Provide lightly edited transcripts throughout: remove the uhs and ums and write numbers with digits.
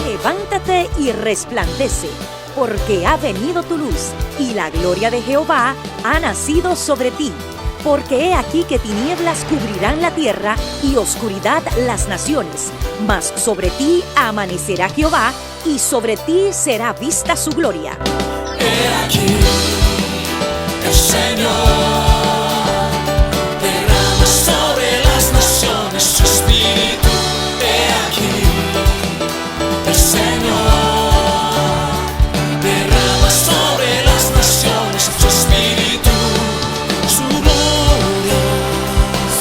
Levántate y resplandece, porque ha venido tu luz, y la gloria de Jehová ha nacido sobre ti. Porque he aquí que tinieblas cubrirán la tierra, y oscuridad las naciones. Mas sobre ti amanecerá Jehová, y sobre ti será vista su gloria. He aquí, el Señor derrama sobre las naciones su espíritu. He aquí, el Señor derrama sobre las naciones su espíritu, su gloria,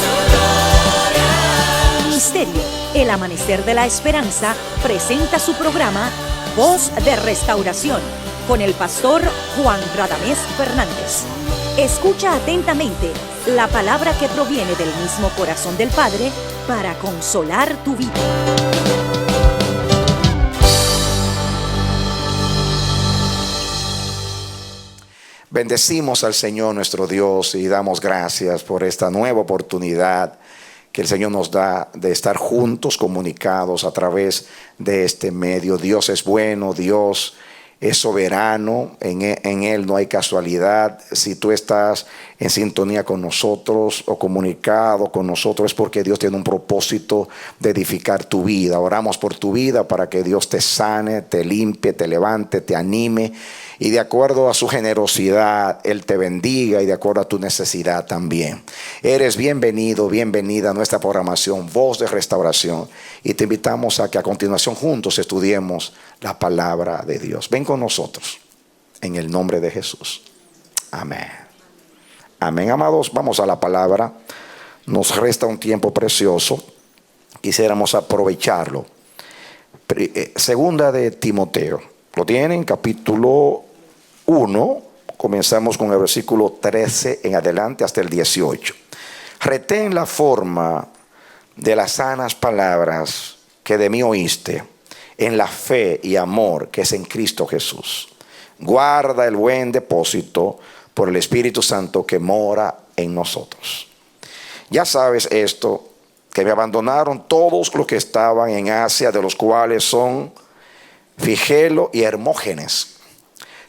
su gloria. Ministerio El Amanecer de la Esperanza presenta su programa Voz de Restauración con el pastor Juan Radamés Fernández. Escucha atentamente la palabra que proviene del mismo corazón del Padre para consolar tu vida. Bendecimos al Señor nuestro Dios y damos gracias por esta nueva oportunidad que el Señor nos da de estar juntos, comunicados a través de este medio. Dios es bueno, Dios es soberano, en Él no hay casualidad. Si tú estás en sintonía con nosotros o comunicado con nosotros, es porque Dios tiene un propósito de edificar tu vida. Oramos por tu vida para que Dios te sane, te limpie, te levante, te anime, y de acuerdo a su generosidad Él te bendiga, y de acuerdo a tu necesidad también. Eres bienvenido, bienvenida a nuestra programación Voz de Restauración, y te invitamos a que a continuación juntos estudiemos la palabra de Dios. Ven con nosotros en el nombre de Jesús. Amén. Amén, amados. Vamos a la palabra. Nos resta un tiempo precioso, quisiéramos aprovecharlo. Segunda de Timoteo, ¿lo tienen? Capítulo 1, comenzamos con el versículo 13 en adelante hasta el 18. Retén la forma de las sanas palabras que de mí oíste, en la fe y amor que es en Cristo Jesús. Guarda el buen depósito por el Espíritu Santo que mora en nosotros. Ya sabes esto, que me abandonaron todos los que estaban en Asia, de los cuales son Figelo y Hermógenes.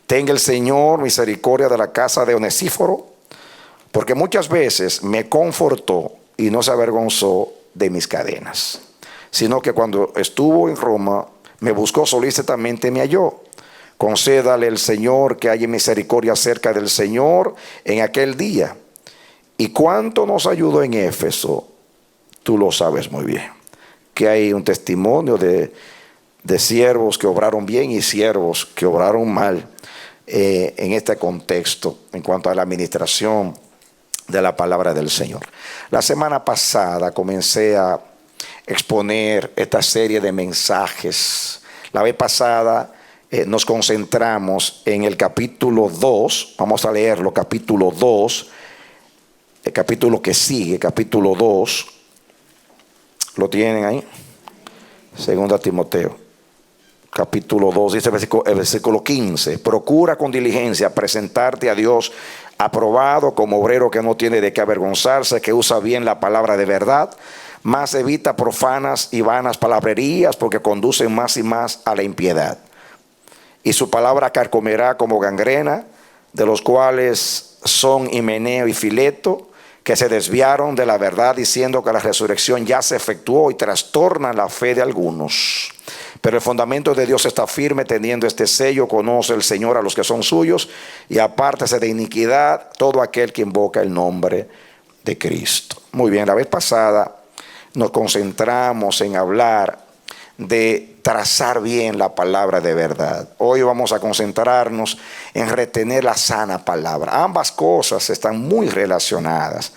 Tenga el Señor misericordia de la casa de Onesíforo, porque muchas veces me confortó y no se avergonzó de mis cadenas, sino que cuando estuvo en Roma me buscó solícitamente y me halló. Concédale el Señor que haya misericordia acerca del Señor en aquel día. Y cuánto nos ayudó en Éfeso, tú lo sabes muy bien, que hay un testimonio de siervos que obraron bien y siervos que obraron mal en este contexto en cuanto a la administración de la palabra del Señor. La semana pasada comencé a exponer esta serie de mensajes. La vez pasada nos concentramos en el capítulo 2. Vamos a leerlo, capítulo 2, el capítulo que sigue, capítulo 2. ¿Lo tienen ahí? Segunda Timoteo, capítulo 2, dice el versículo 15. Procura con diligencia presentarte a Dios aprobado como obrero que no tiene de qué avergonzarse, que usa bien la palabra de verdad, mas evita profanas y vanas palabrerías, porque conducen más y más a la impiedad. Y su palabra carcomerá como gangrena, de los cuales son Himeneo y Fileto, que se desviaron de la verdad diciendo que la resurrección ya se efectuó, y trastornan la fe de algunos. Pero el fundamento de Dios está firme, teniendo este sello: conoce el Señor a los que son suyos, y apártese de iniquidad todo aquel que invoca el nombre de Cristo. Muy bien, la vez pasada nos concentramos en hablar de trazar bien la palabra de verdad. Hoy vamos a concentrarnos en retener la sana palabra. Ambas cosas están muy relacionadas.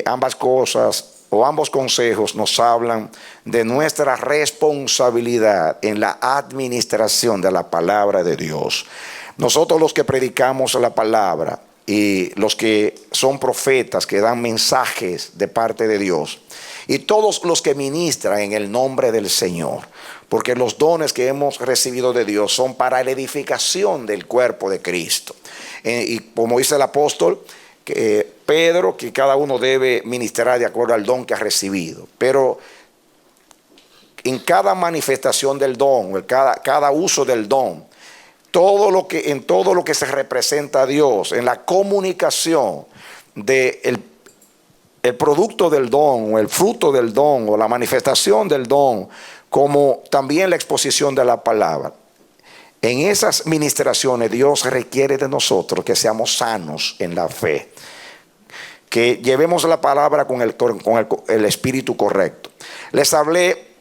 Ambas cosas o ambos consejos nos hablan de nuestra responsabilidad en la administración de la palabra de Dios. Nosotros, los que predicamos la palabra, y los que son profetas, que dan mensajes de parte de Dios, y todos los que ministran en el nombre del Señor, porque los dones que hemos recibido de Dios son para la edificación del cuerpo de Cristo. y como dice el apóstol, que Pedro, que cada uno debe ministrar de acuerdo al don que ha recibido. Pero en cada manifestación del don, cada uso del don, en todo lo que se representa a Dios, en la comunicación del el producto del don, o el fruto del don, o la manifestación del don, como también la exposición de la palabra. En esas ministraciones Dios requiere de nosotros que seamos sanos en la fe, que llevemos la palabra con el espíritu correcto. Les hablé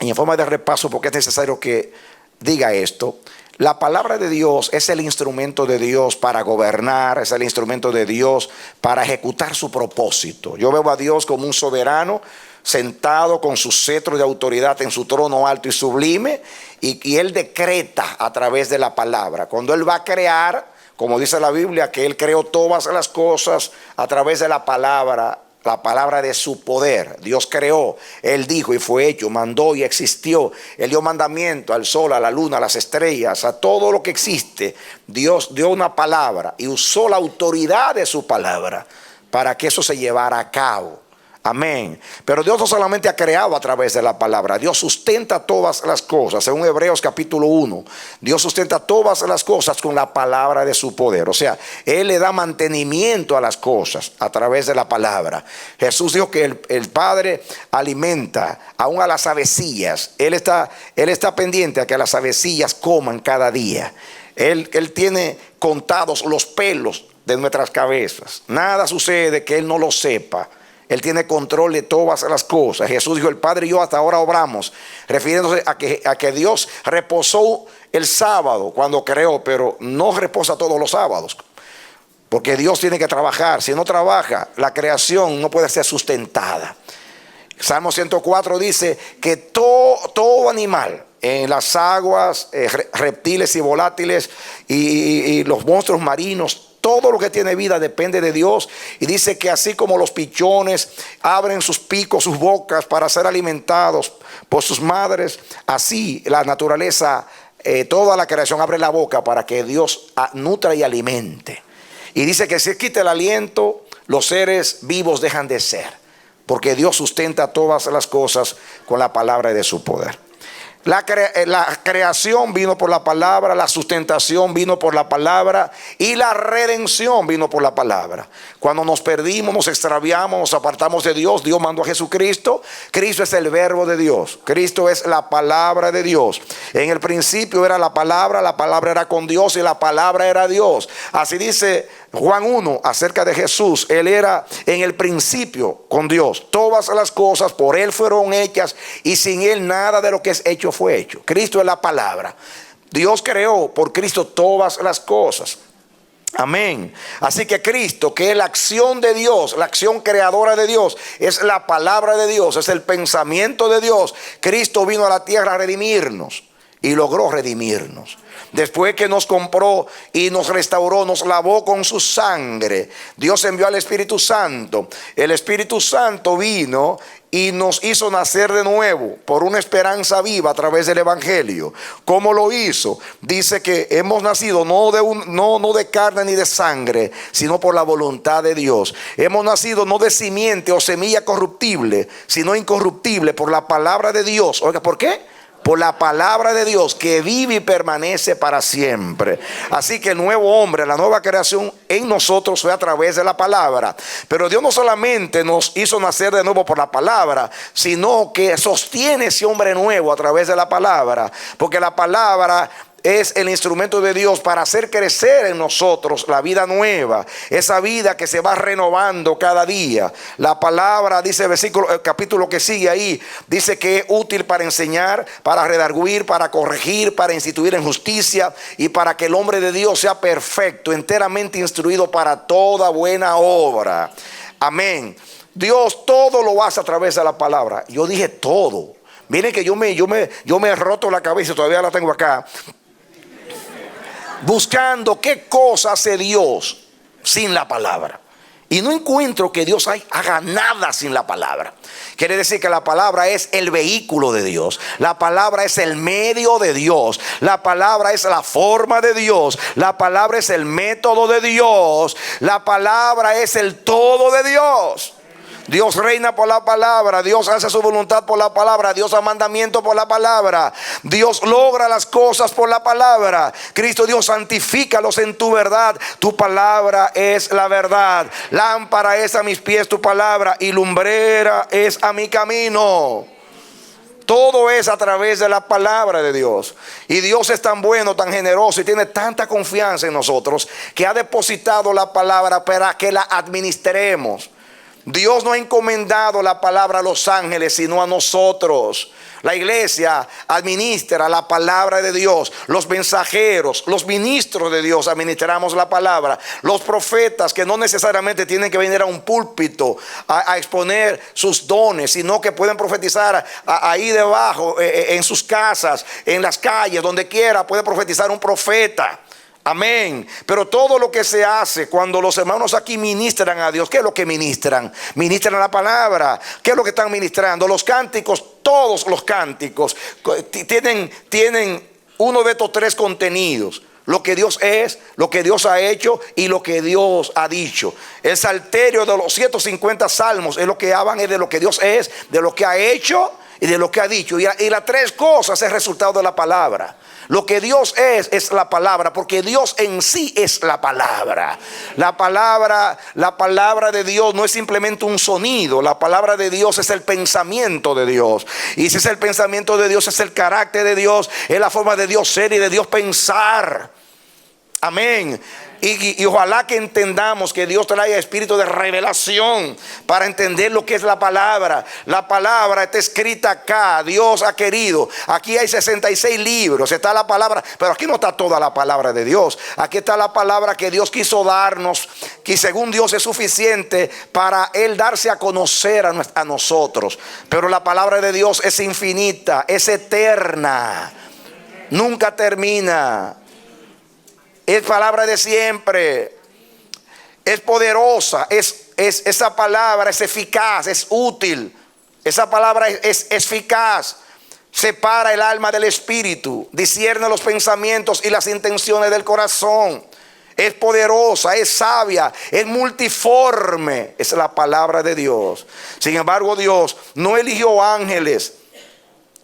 en forma de repaso porque es necesario que diga esto. La palabra de Dios es el instrumento de Dios para gobernar, es el instrumento de Dios para ejecutar su propósito. Yo veo a Dios como un soberano sentado con su cetro de autoridad en su trono alto y sublime, y Él decreta a través de la palabra. Cuando Él va a crear, como dice la Biblia, que Él creó todas las cosas a través de la palabra de su poder. Dios creó, Él dijo y fue hecho, mandó y existió. Él dio mandamiento al sol, a la luna, a las estrellas, a todo lo que existe. Dios dio una palabra y usó la autoridad de su palabra para que eso se llevara a cabo. Amén. Pero Dios no solamente ha creado a través de la palabra, Dios sustenta todas las cosas. Según Hebreos capítulo 1, Dios sustenta todas las cosas con la palabra de su poder. O sea, Él le da mantenimiento a las cosas a través de la palabra. Jesús dijo que el Padre alimenta aún a las avecillas. Él está pendiente a que las avecillas coman cada día. Él tiene contados los pelos de nuestras cabezas. Nada sucede que Él no lo sepa. Él tiene control de todas las cosas. Jesús dijo: el Padre y yo hasta ahora obramos, refiriéndose a que Dios reposó el sábado cuando creó, pero no reposa todos los sábados, porque Dios tiene que trabajar. Si no trabaja, la creación no puede ser sustentada. Salmo 104 dice que todo animal en las aguas, reptiles y volátiles y los monstruos marinos, todo lo que tiene vida depende de Dios. Y dice que así como los pichones abren sus picos, sus bocas para ser alimentados por sus madres, así la naturaleza, toda la creación abre la boca para que Dios nutra y alimente. Y dice que si quita el aliento, los seres vivos dejan de ser, porque Dios sustenta todas las cosas con la palabra de su poder. La creación vino por la palabra, la sustentación vino por la palabra y la redención vino por la palabra. Cuando nos perdimos, nos extraviamos, nos apartamos de Dios, Dios mandó a Jesucristo. Cristo es el verbo de Dios, Cristo es la palabra de Dios. En el principio era la palabra era con Dios y la palabra era Dios. Así dice Juan 1 acerca de Jesús: Él era en el principio con Dios. Todas las cosas por Él fueron hechas y sin Él nada de lo que es hecho fue hecho. Cristo es la palabra. Dios creó por Cristo todas las cosas. Amén. Así que Cristo, que es la acción de Dios, la acción creadora de Dios, es la palabra de Dios, es el pensamiento de Dios. Cristo vino a la tierra a redimirnos y logró redimirnos. Después que nos compró y nos restauró, nos lavó con su sangre, Dios envió al Espíritu Santo. El Espíritu Santo vino y nos hizo nacer de nuevo por una esperanza viva a través del Evangelio. ¿Cómo lo hizo? Dice que hemos nacido no de carne ni de sangre, sino por la voluntad de Dios. Hemos nacido no de simiente o semilla corruptible, sino incorruptible por la palabra de Dios. Oiga, ¿por qué? Por la palabra de Dios que vive y permanece para siempre. Así que el nuevo hombre, la nueva creación en nosotros fue a través de la palabra. Pero Dios no solamente nos hizo nacer de nuevo por la palabra, sino que sostiene ese hombre nuevo a través de la palabra. Porque la palabra es el instrumento de Dios para hacer crecer en nosotros la vida nueva, esa vida que se va renovando cada día. La palabra, dice el capítulo que sigue ahí, dice que es útil para enseñar, para redarguir, para corregir, para instituir en justicia y para que el hombre de Dios sea perfecto, enteramente instruido para toda buena obra. Amén. Dios todo lo hace a través de la palabra. Yo dije todo. Miren que yo me he roto la cabeza, todavía la tengo acá, buscando qué cosa hace Dios sin la palabra. Y no encuentro que Dios haga nada sin la palabra. Quiere decir que la palabra es el vehículo de Dios. La palabra es el medio de Dios. La palabra es la forma de Dios. La palabra es el método de Dios. La palabra es el todo de Dios. Dios reina por la palabra. Dios hace su voluntad por la palabra. Dios da mandamiento por la palabra. Dios logra las cosas por la palabra. Cristo Dios, santifícalos en tu verdad. Tu palabra es la verdad. Lámpara es a mis pies tu palabra y lumbrera es a mi camino. Todo es a través de la palabra de Dios. Y Dios es tan bueno, tan generoso y tiene tanta confianza en nosotros que ha depositado la palabra para que la administremos. Dios no ha encomendado la palabra a los ángeles, sino a nosotros. La iglesia administra la palabra de Dios. Los mensajeros, los ministros de Dios administramos la palabra. Los profetas, que no necesariamente tienen que venir a un púlpito a exponer sus dones, sino que pueden profetizar ahí debajo, en sus casas, en las calles, donde quiera, puede profetizar un profeta. Amén. Pero todo lo que se hace cuando los hermanos aquí ministran a Dios, ¿qué es lo que ministran? Ministran la palabra. ¿Qué es lo que están ministrando? Los cánticos, todos los cánticos tienen uno de estos tres contenidos: lo que Dios es, lo que Dios ha hecho y lo que Dios ha dicho. El salterio de los 150 salmos es lo que hablan de lo que Dios es, de lo que ha hecho y de lo que ha dicho. Y las tres cosas es el resultado de la palabra. Lo que Dios es la palabra, porque Dios en sí es la palabra. La palabra de Dios no es simplemente un sonido. La palabra de Dios es el pensamiento de Dios. Y si es el pensamiento de Dios, es el carácter de Dios, es la forma de Dios ser y de Dios pensar. Amén. Y ojalá que entendamos que Dios trae espíritu de revelación para entender lo que es la palabra. La palabra está escrita acá. Dios ha querido. Aquí hay 66 libros. Está la palabra. Pero aquí no está toda la palabra de Dios. Aquí está la palabra que Dios quiso darnos, que según Dios es suficiente para Él darse a conocer a nosotros. Pero la palabra de Dios es infinita, es eterna, nunca termina. Es palabra de siempre. Es poderosa. Esa palabra es eficaz, es útil. Esa palabra es eficaz. Separa el alma del espíritu. Discierne los pensamientos y las intenciones del corazón. Es poderosa, es sabia, es multiforme. Es la palabra de Dios. Sin embargo, Dios no eligió ángeles,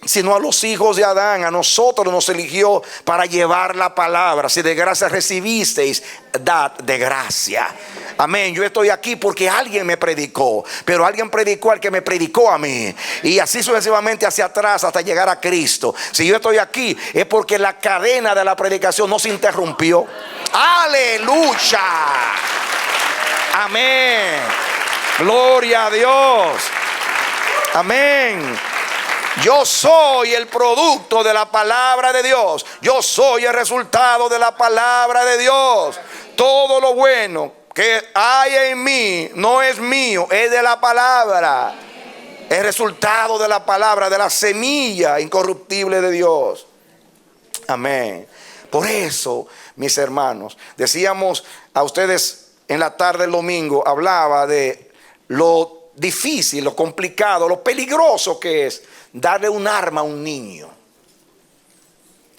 sino a los hijos de Adán. A nosotros nos eligió para llevar la palabra. Si de gracia recibisteis, dad de gracia. Amén. Yo estoy aquí porque alguien me predicó, pero alguien predicó al que me predicó a mí, y así sucesivamente hacia atrás hasta llegar a Cristo. Si yo estoy aquí es porque la cadena de la predicación no se interrumpió. Aleluya. Amén. Gloria a Dios. Amén. Yo soy el producto de la palabra de Dios. Yo soy el resultado de la palabra de Dios. Todo lo bueno que hay en mí no es mío, es de la palabra. El resultado de la palabra, de la semilla incorruptible de Dios. Amén. Por eso, mis hermanos, decíamos a ustedes en la tarde del domingo, hablaba de lo difícil, lo complicado, lo peligroso que es darle un arma a un niño.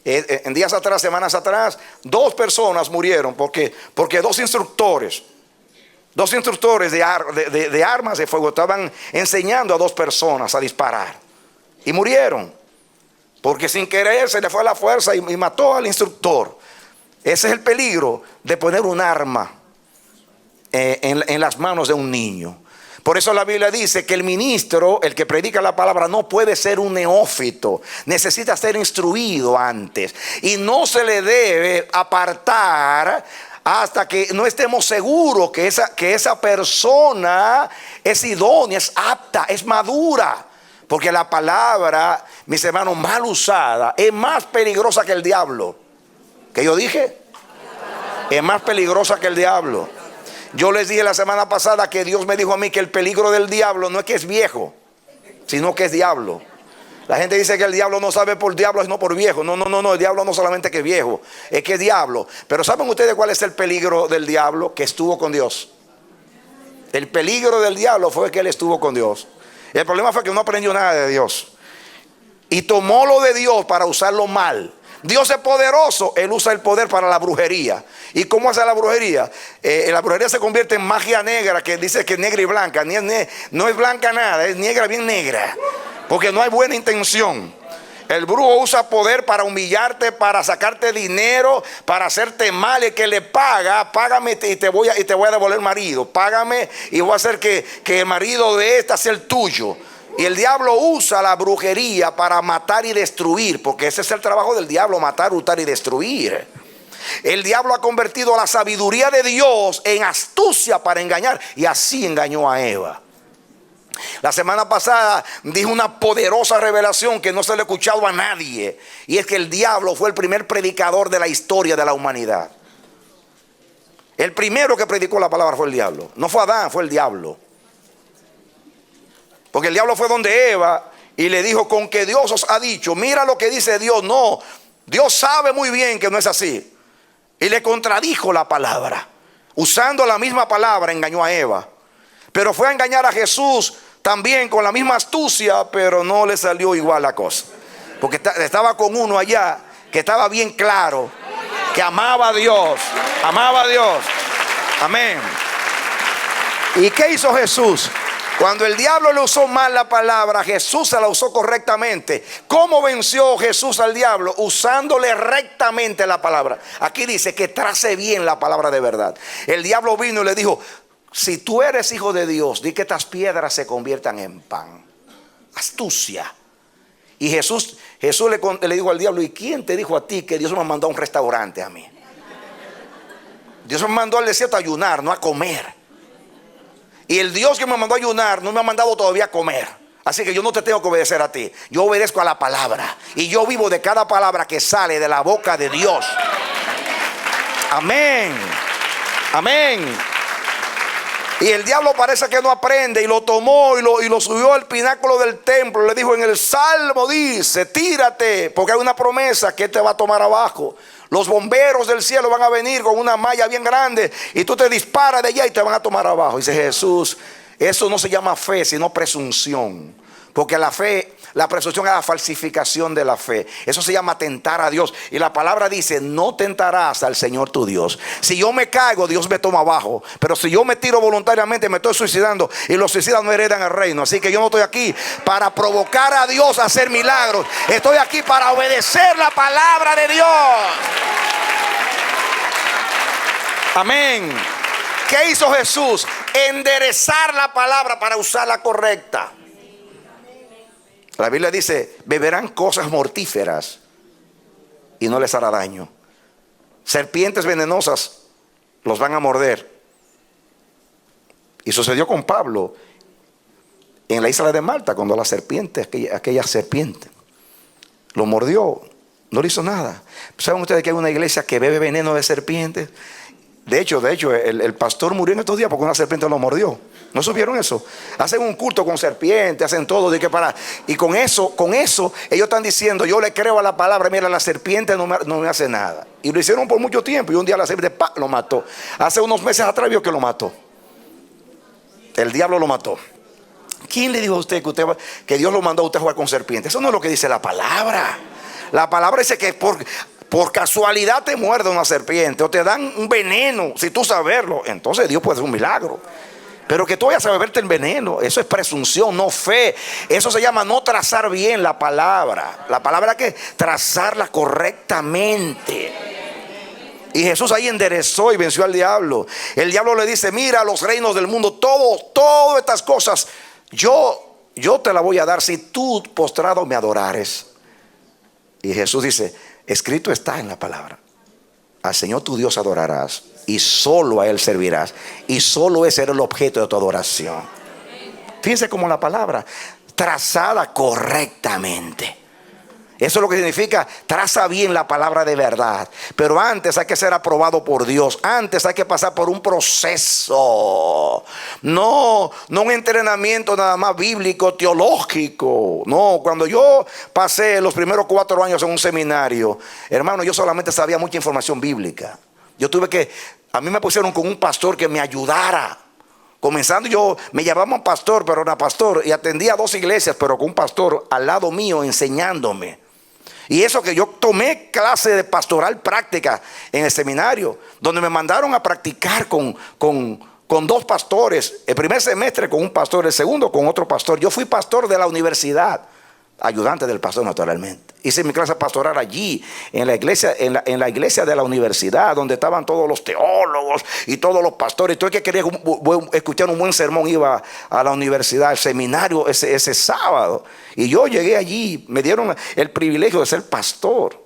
En días atrás, semanas atrás, 2 personas murieron porque dos instructores de armas de fuego estaban enseñando a 2 personas a disparar y murieron porque sin querer se le fue la fuerza y mató al instructor. Ese es el peligro de poner un arma en las manos de un niño. Por eso la Biblia dice que el ministro, el que predica la palabra, no puede ser un neófito. Necesita ser instruido antes. Y no se le debe apartar hasta que no estemos seguros que esa persona es idónea, es apta, es madura. Porque la palabra, mis hermanos, mal usada es más peligrosa que el diablo. ¿Qué yo dije? Es más peligrosa que el diablo. Yo les dije la semana pasada que Dios me dijo a mí que el peligro del diablo no es que es viejo, sino que es diablo. La gente dice que el diablo no sabe por diablo, sino por viejo. No, el diablo no solamente que es viejo, es que es diablo. Pero ¿saben ustedes cuál es el peligro del diablo? Que estuvo con Dios. El peligro del diablo fue que él estuvo con Dios. El problema fue que no aprendió nada de Dios. Y tomó lo de Dios para usarlo mal. Dios es poderoso, Él usa el poder para la brujería. ¿Y cómo hace la brujería? La brujería se convierte en magia negra, que dice que es negra y blanca. No es blanca nada, es negra, bien negra. Porque no hay buena intención. El brujo usa poder para humillarte, para sacarte dinero, para hacerte mal. El que le paga, págame y te voy a devolver el marido. Págame y voy a hacer que el marido de esta sea el tuyo. Y el diablo usa la brujería para matar y destruir, porque ese es el trabajo del diablo, matar, hurtar y destruir. El diablo ha convertido la sabiduría de Dios en astucia para engañar, y así engañó a Eva. La semana pasada dijo una poderosa revelación que no se le ha escuchado a nadie, y es que el diablo fue el primer predicador de la historia de la humanidad. El primero que predicó la palabra fue el diablo. No fue Adán, fue el diablo. Porque el diablo fue donde Eva y le dijo: con que Dios os ha dicho, mira lo que dice Dios. No, Dios sabe muy bien que no es así. Y le contradijo la palabra. Usando la misma palabra engañó a Eva. Pero fue a engañar a Jesús también con la misma astucia, pero no le salió igual la cosa. Porque estaba con uno allá que estaba bien claro, que amaba a Dios. Amaba a Dios. Amén. ¿Y qué hizo Jesús? Cuando el diablo le usó mal la palabra, Jesús se la usó correctamente. ¿Cómo venció Jesús al diablo? Usándole rectamente la palabra. Aquí dice que trace bien la palabra de verdad. El diablo vino y le dijo: si tú eres hijo de Dios, di que estas piedras se conviertan en pan. Astucia. Y Jesús le dijo al diablo: ¿y quién te dijo a ti que Dios me mandó a un restaurante a mí? Dios me mandó al desierto a ayunar, no a comer. Y el Dios que me mandó a ayunar no me ha mandado todavía a comer. Así que yo no te tengo que obedecer a ti. Yo obedezco a la palabra. Y yo vivo de cada palabra que sale de la boca de Dios. Amén. Amén. Y el diablo parece que no aprende, y lo tomó y lo subió al pináculo del templo. Le dijo: en el Salmo dice, tírate, porque hay una promesa que te va a tomar abajo. Los bomberos del cielo van a venir con una malla bien grande y tú te disparas de allá y te van a tomar abajo. Dice Jesús: eso no se llama fe, sino presunción. Porque la fe, la presunción es la falsificación de la fe. Eso se llama tentar a Dios. Y la palabra dice: no tentarás al Señor tu Dios. Si yo me caigo, Dios me toma abajo. Pero si yo me tiro voluntariamente, me estoy suicidando. Y los suicidas no heredan el reino. Así que yo no estoy aquí para provocar a Dios a hacer milagros. Estoy aquí para obedecer la palabra de Dios. Amén. ¿Qué hizo Jesús? Enderezar la palabra para usarla correcta. La Biblia dice: beberán cosas mortíferas y no les hará daño. Serpientes venenosas los van a morder. Y sucedió con Pablo en la isla de Malta, cuando la serpiente, aquella serpiente, lo mordió, no le hizo nada. ¿Saben ustedes que hay una iglesia que bebe veneno de serpientes? De hecho, el pastor murió en estos días porque una serpiente lo mordió. ¿No supieron eso? Hacen un culto con serpientes, hacen todo. Y con eso ellos están diciendo: yo le creo a la palabra. Mira, la serpiente no me hace nada. Y lo hicieron por mucho tiempo. Y un día la serpiente lo mató. Hace unos meses atrás vio que lo mató. El diablo lo mató. ¿Quién le dijo a usted que Dios lo mandó a usted a jugar con serpientes? Eso no es lo que dice la palabra. La palabra dice que por casualidad te muerde una serpiente o te dan un veneno, si tú sabes verlo, entonces Dios puede hacer un milagro. Pero que tú vayas a beberte el veneno, eso es presunción, no fe. Eso se llama no trazar bien la palabra. La palabra hay que trazarla correctamente. Y Jesús ahí enderezó y venció al diablo. El diablo le dice: mira, los reinos del mundo, todas estas cosas, yo te las voy a dar si tú postrado me adorares. Y Jesús dice: escrito está en la palabra: al Señor tu Dios adorarás y solo a Él servirás, y solo ese era el objeto de tu adoración. Fíjense cómo la palabra trazada correctamente. Eso es lo que significa: traza bien la palabra de verdad. Pero antes hay que ser aprobado por Dios. Antes hay que pasar por un proceso. No un entrenamiento nada más bíblico, teológico. No, cuando yo pasé los primeros 4 años en un seminario, hermano, yo solamente sabía mucha información bíblica. A mí me pusieron con un pastor que me ayudara. Comenzando yo, me llamaban pastor, pero era pastor, y atendía 2 iglesias, pero con un pastor al lado mío enseñándome. Y eso que yo tomé clase de pastoral práctica en el seminario, donde me mandaron a practicar con 2 pastores. El primer semestre con un pastor, el segundo con otro pastor. Yo fui pastor de la universidad, ayudante del pastor naturalmente. Hice mi clase pastoral allí, en la iglesia, en la iglesia de la universidad, donde estaban todos los teólogos y todos los pastores. Todo el que quería escuchar un buen sermón iba a la universidad, al seminario ese sábado. Y yo llegué allí, me dieron el privilegio de ser pastor.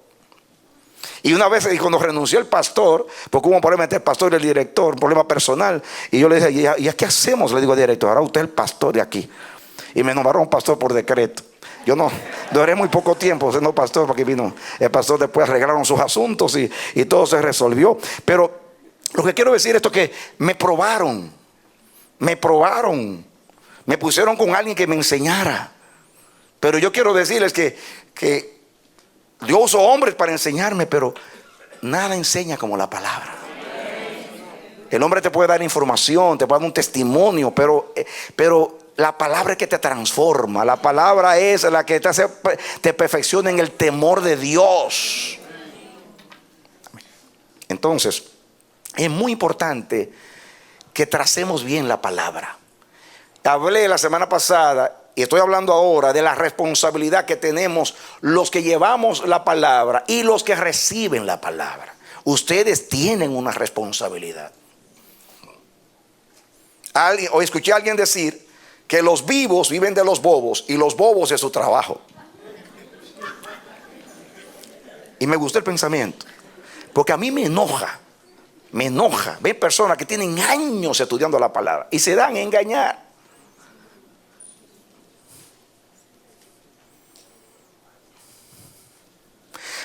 Y una vez cuando renunció el pastor, porque hubo un problema entre el pastor y el director, un problema personal, y yo le dije, ¿y qué hacemos? Le digo al director, ahora usted es el pastor de aquí. Y me nombraron pastor por decreto. Yo no duré muy poco tiempo siendo pastor, porque vino el pastor, después arreglaron sus asuntos y todo se resolvió. Pero lo que quiero decir es que me probaron, me pusieron con alguien que me enseñara. Pero yo quiero decirles que yo uso hombres para enseñarme, pero nada enseña como la palabra. El hombre te puede dar información, te puede dar un testimonio, pero la palabra es que te transforma. La palabra es la que te perfecciona en el temor de Dios. Entonces, es muy importante que tracemos bien la palabra. Hablé la semana pasada y estoy hablando ahora de la responsabilidad que tenemos los que llevamos la palabra y los que reciben la palabra. Ustedes tienen una responsabilidad. Hoy escuché a alguien decir que los vivos viven de los bobos y los bobos de su trabajo. Y me gustó el pensamiento, porque a mí me enoja. Ver personas que tienen años estudiando la palabra y se dan a engañar.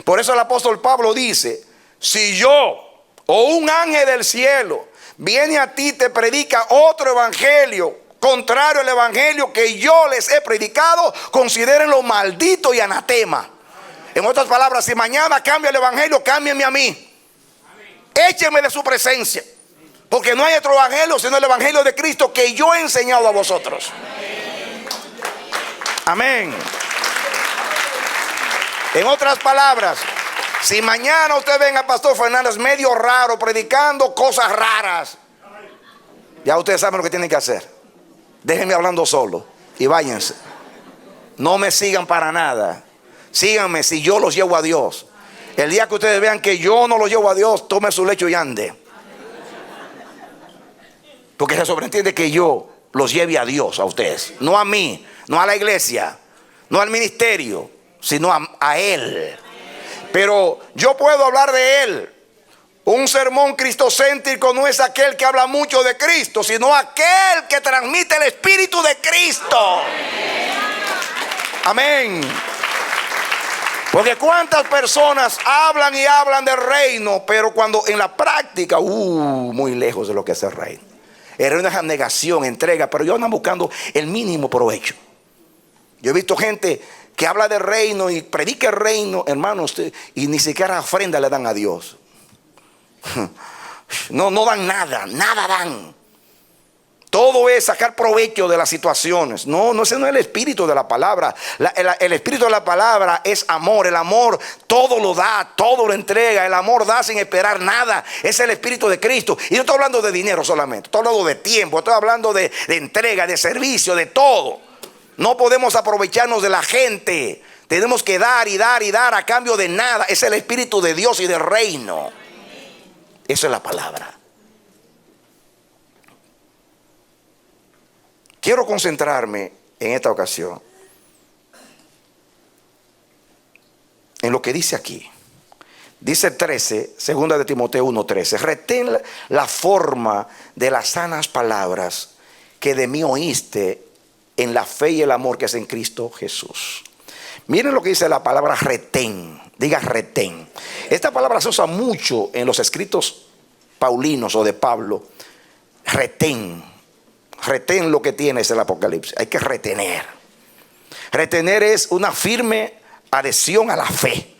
Por eso el apóstol Pablo dice: si yo o un ángel del cielo viene a ti y te predica otro evangelio contrario al evangelio que yo les he predicado, considérenlo maldito y anatema. En otras palabras, si mañana cambia el evangelio, cámbienme a mí. Échenme de su presencia, porque no hay otro evangelio sino el evangelio de Cristo que yo he enseñado a vosotros. Amén. En otras palabras, si mañana usted ven al pastor Fernández medio raro, predicando cosas raras, ya ustedes saben lo que tienen que hacer. Déjenme hablando solo y váyanse. No me sigan para nada. Síganme si yo los llevo a Dios. El día que ustedes vean que yo no los llevo a Dios, tome su lecho y ande. Porque se sobreentiende que yo los lleve a Dios, a ustedes. No a mí, no a la iglesia, no al ministerio, sino a Él. Pero yo puedo hablar de Él. Un sermón cristocéntrico no es aquel que habla mucho de Cristo, sino aquel que transmite el Espíritu de Cristo. Amén. Porque cuántas personas hablan y hablan del reino, pero cuando en la práctica, muy lejos de lo que es el reino. El reino es abnegación, entrega, pero ellos andan buscando el mínimo provecho. Yo he visto gente que habla del reino y predica el reino, hermanos, y ni siquiera ofrenda le dan a Dios. No dan nada dan. Todo es sacar provecho de las situaciones. No, ese no es el espíritu de la palabra. El espíritu de la palabra es amor. El amor todo lo da, todo lo entrega. El amor da sin esperar nada. Es el espíritu de Cristo. Y no estoy hablando de dinero solamente, estoy hablando de tiempo, estoy hablando de entrega, de servicio, de todo. No podemos aprovecharnos de la gente. Tenemos que dar y dar y dar a cambio de nada. Es el espíritu de Dios y del reino. Eso es la palabra. Quiero concentrarme en esta ocasión en lo que dice aquí. Dice 13, segunda de Timoteo 1:13. Retén la forma de las sanas palabras que de mí oíste en la fe y el amor que es en Cristo Jesús. Miren lo que dice la palabra retén. Diga retén. Esta palabra se usa mucho en los escritos paulinos o de Pablo. Retén. Retén lo que tienes el Apocalipsis. Hay que retener. Retener es una firme adhesión a la fe.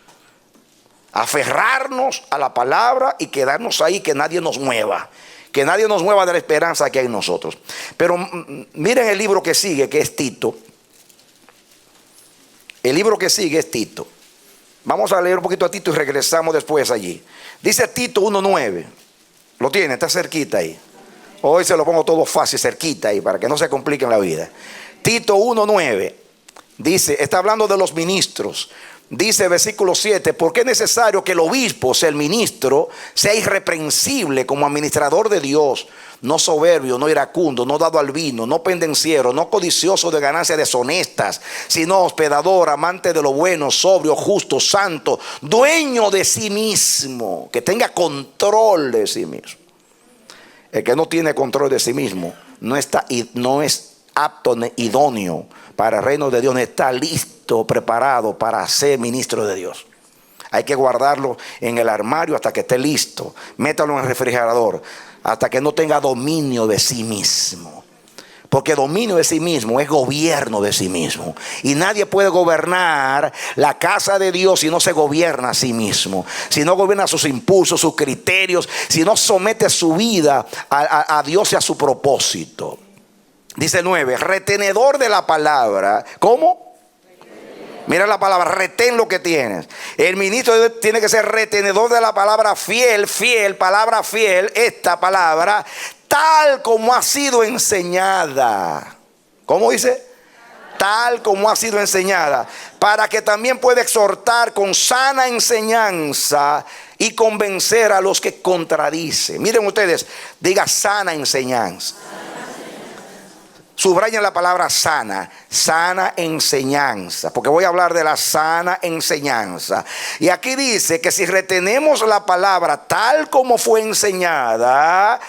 Aferrarnos a la palabra y quedarnos ahí, que nadie nos mueva. Que nadie nos mueva de la esperanza que hay en nosotros. Pero miren el libro que sigue, que es Tito. El libro que sigue es Tito. Vamos a leer un poquito a Tito y regresamos después allí. Dice Tito 1:9. ¿Lo tiene? Está cerquita ahí. Hoy se lo pongo todo fácil, cerquita ahí, para que no se complique en la vida. Tito 1:9. Dice, está hablando de los ministros. Dice versículo 7, porque es necesario que el obispo, sea el ministro, sea irreprensible como administrador de Dios, no soberbio, no iracundo, no dado al vino, no pendenciero, no codicioso de ganancias deshonestas, sino hospedador, amante de lo bueno, sobrio, justo, santo, dueño de sí mismo, que tenga control de sí mismo. El que no tiene control de sí mismo no es apto ni idóneo para el reino de Dios, no está listo, preparado para ser ministro de Dios. Hay que guardarlo en el armario hasta que esté listo. Métalo en el refrigerador hasta que no tenga dominio de sí mismo. Porque dominio de sí mismo es gobierno de sí mismo. Y nadie puede gobernar la casa de Dios si no se gobierna a sí mismo. Si no gobierna sus impulsos, sus criterios. Si no somete su vida a Dios y a su propósito. Dice 9, retenedor de la palabra. ¿Cómo? Mira la palabra, retén lo que tienes. El ministro tiene que ser retenedor de la palabra, fiel, palabra fiel, esta palabra, tal como ha sido enseñada. ¿Cómo dice? Tal como ha sido enseñada, para que también pueda exhortar con sana enseñanza y convencer a los que contradicen. Miren ustedes, diga sana enseñanza. Subrayen la palabra sana, sana enseñanza, porque voy a hablar de la sana enseñanza. Y aquí dice que si retenemos la palabra tal como fue enseñada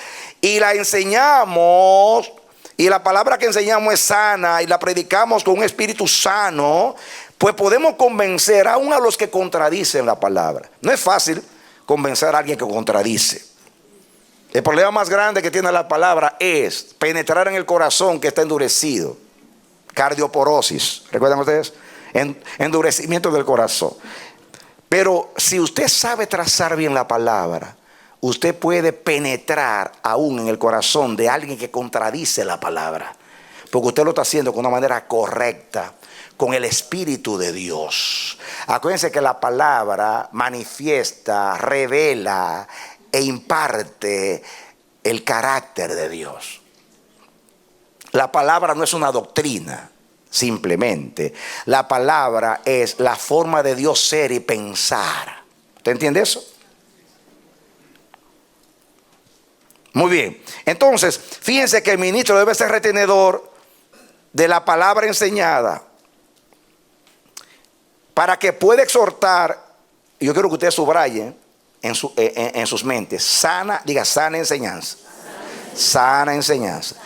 y la enseñamos, y la palabra que enseñamos es sana y la predicamos con un espíritu sano, pues podemos convencer aún a los que contradicen la palabra. No es fácil convencer a alguien que contradice. El problema más grande que tiene la palabra es penetrar en el corazón que está endurecido. Cardioporosis, ¿recuerdan ustedes? Endurecimiento del corazón. Pero si usted sabe trazar bien la palabra, usted puede penetrar aún en el corazón de alguien que contradice la palabra. Porque usted lo está haciendo con una manera correcta, con el Espíritu de Dios. Acuérdense que la palabra manifiesta, revela e imparte el carácter de Dios. La palabra no es una doctrina, simplemente. La palabra es la forma de Dios ser y pensar. ¿Usted entiende eso? Muy bien. Entonces, fíjense que el ministro debe ser retenedor de la palabra enseñada para que pueda exhortar. Yo quiero que ustedes subrayen en sus mentes, sana, diga sana enseñanza. Sana enseñanza.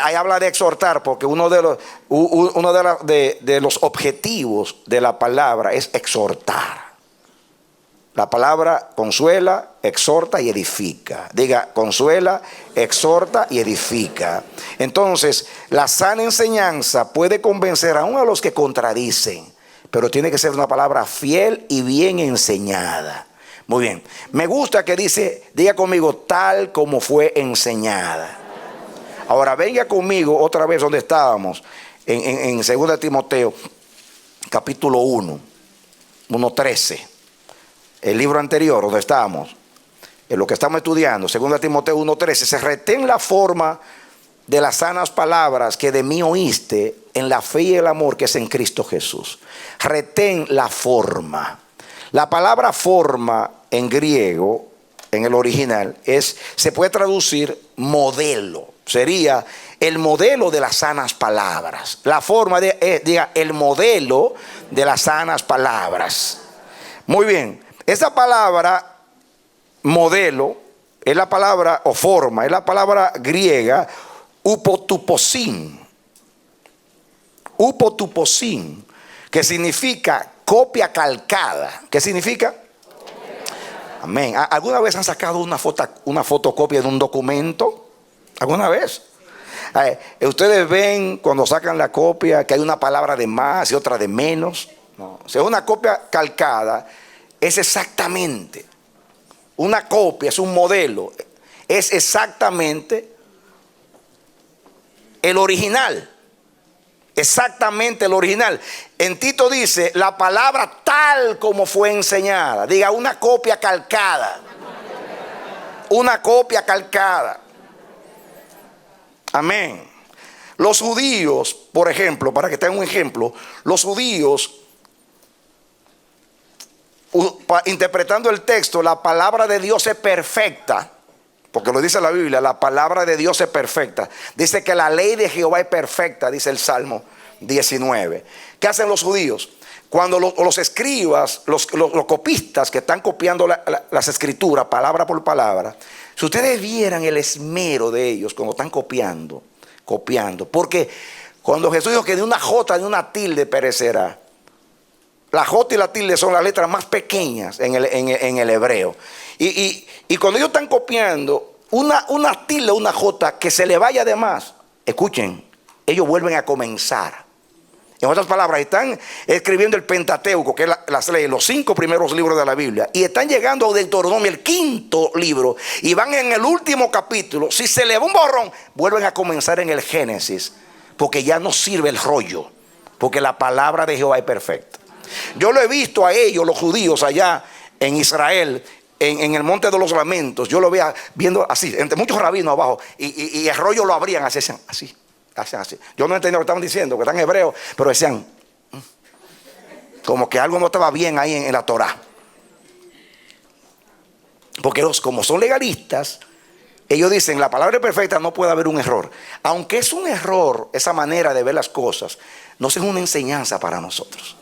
Ahí habla de exhortar, porque uno de los objetivos de la palabra es exhortar. La palabra consuela, exhorta y edifica. Diga, consuela, exhorta y edifica. Entonces, la sana enseñanza puede convencer aún a los que contradicen, pero tiene que ser una palabra fiel y bien enseñada. Muy bien, me gusta que diga conmigo, tal como fue enseñada. Ahora venga conmigo otra vez donde estábamos, en 2 Timoteo, capítulo 1:13. El libro anterior donde estábamos, en lo que estamos estudiando, 2 Timoteo 1:13, se retén la forma de las sanas palabras que de mí oíste en la fe y el amor que es en Cristo Jesús. Retén la forma. La palabra forma en griego, en el original, se puede traducir modelo. Sería el modelo de las sanas palabras. La forma diga el modelo de las sanas palabras. Muy bien. Esa palabra modelo es la palabra, o forma, es la palabra griega upotuposin. Upotuposin, que significa copia calcada. ¿Qué significa? Amén. ¿Alguna vez han sacado una fotocopia de un documento? ¿Alguna vez? Ustedes ven cuando sacan la copia que hay una palabra de más y otra de menos. No. O sea, una copia calcada es exactamente una copia, es un modelo. es exactamente el original. Exactamente el original. En Tito dice, la palabra tal como fue enseñada. Diga, una copia calcada. Una copia calcada. Amén. Los judíos, por ejemplo, para que tengan un ejemplo, los judíos, interpretando el texto, la palabra de Dios es perfecta. Porque lo dice la Biblia, la palabra de Dios es perfecta. Dice que la ley de Jehová es perfecta, dice el Salmo 19. ¿Qué hacen los judíos? Cuando los escribas, los copistas que están copiando las escrituras, palabra por palabra, si ustedes vieran el esmero de ellos cuando están copiando. Porque cuando Jesús dijo que ni una jota ni una tilde perecerá, la jota y la tilde son las letras más pequeñas en el hebreo. Y cuando ellos están copiando, una tilde, una jota que se le vaya de más, escuchen, ellos vuelven a comenzar. En otras palabras, están escribiendo el Pentateuco, que es las leyes, los 5 primeros libros de la Biblia, y están llegando a Deuteronomio, el 5.º libro, y van en el último capítulo. Si se le va un borrón, vuelven a comenzar en el Génesis, porque ya no sirve el rollo, porque la palabra de Jehová es perfecta. Yo lo he visto a ellos, los judíos allá en Israel, en el Monte de los Lamentos. Yo lo veía viendo así, entre muchos rabinos abajo, y el rollo lo abrían así. Hacen así. Yo no entendía lo que estaban diciendo, que están hebreos, pero decían como que algo no estaba bien ahí en la Torah. Porque como son legalistas, ellos dicen la palabra es perfecta, no puede haber un error. Aunque es un error esa manera de ver las cosas, no es una enseñanza para nosotros.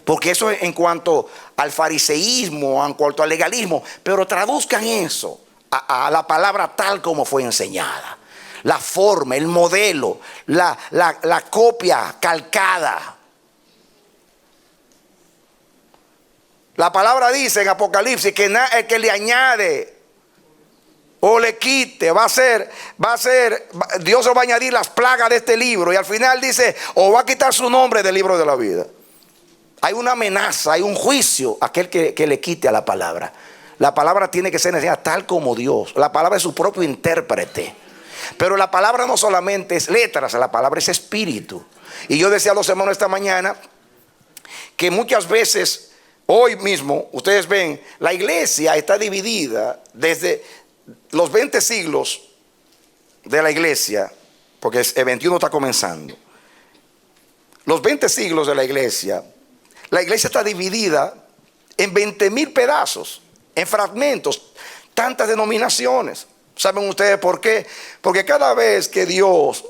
Porque eso es en cuanto al fariseísmo, en cuanto al legalismo. Pero traduzcan eso a la palabra tal como fue enseñada. La forma, el modelo, la copia calcada. La palabra dice en Apocalipsis que el que le añade o le quite va a ser, Dios va a añadir las plagas de este libro. Y al final dice, o va a quitar su nombre del libro de la vida. Hay una amenaza, hay un juicio a aquel que le quite a la palabra. La palabra tiene que ser enseñada tal como Dios. La palabra es su propio intérprete. Pero la palabra no solamente es letras, la palabra es espíritu. Y yo decía a los hermanos esta mañana que muchas veces, hoy mismo, ustedes ven, la iglesia está dividida desde los 20 siglos de la iglesia, porque el 21 está comenzando. Los 20 siglos de la iglesia está dividida en 20,000 pedazos, en fragmentos, tantas denominaciones. ¿Saben ustedes por qué? Porque cada vez que Dios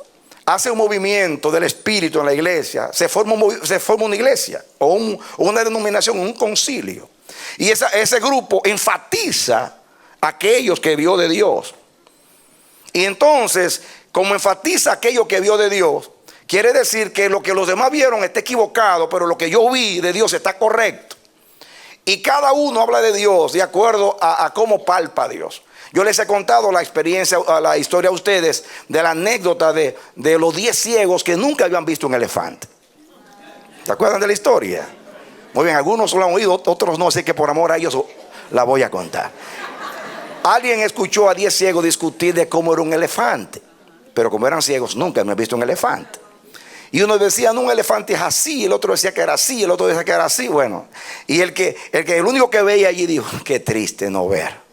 hace un movimiento del Espíritu en la iglesia, se forma una iglesia o una denominación, un concilio. Y ese grupo enfatiza a aquellos que vio de Dios. Y entonces, como enfatiza a aquello que vio de Dios, quiere decir que lo que los demás vieron está equivocado, pero lo que yo vi de Dios está correcto. Y cada uno habla de Dios de acuerdo a cómo palpa a Dios. Yo les he contado la historia a ustedes de la anécdota de los 10 ciegos que nunca habían visto un elefante. ¿Se acuerdan de la historia? Muy bien, algunos lo han oído, otros no, así que por amor a ellos la voy a contar. Alguien escuchó a 10 ciegos discutir de cómo era un elefante, pero como eran ciegos nunca habían visto un elefante. Y uno decía, no, un elefante es así, el otro decía que era así, el otro decía que era así. Bueno, y el único que veía allí dijo, qué triste no ver.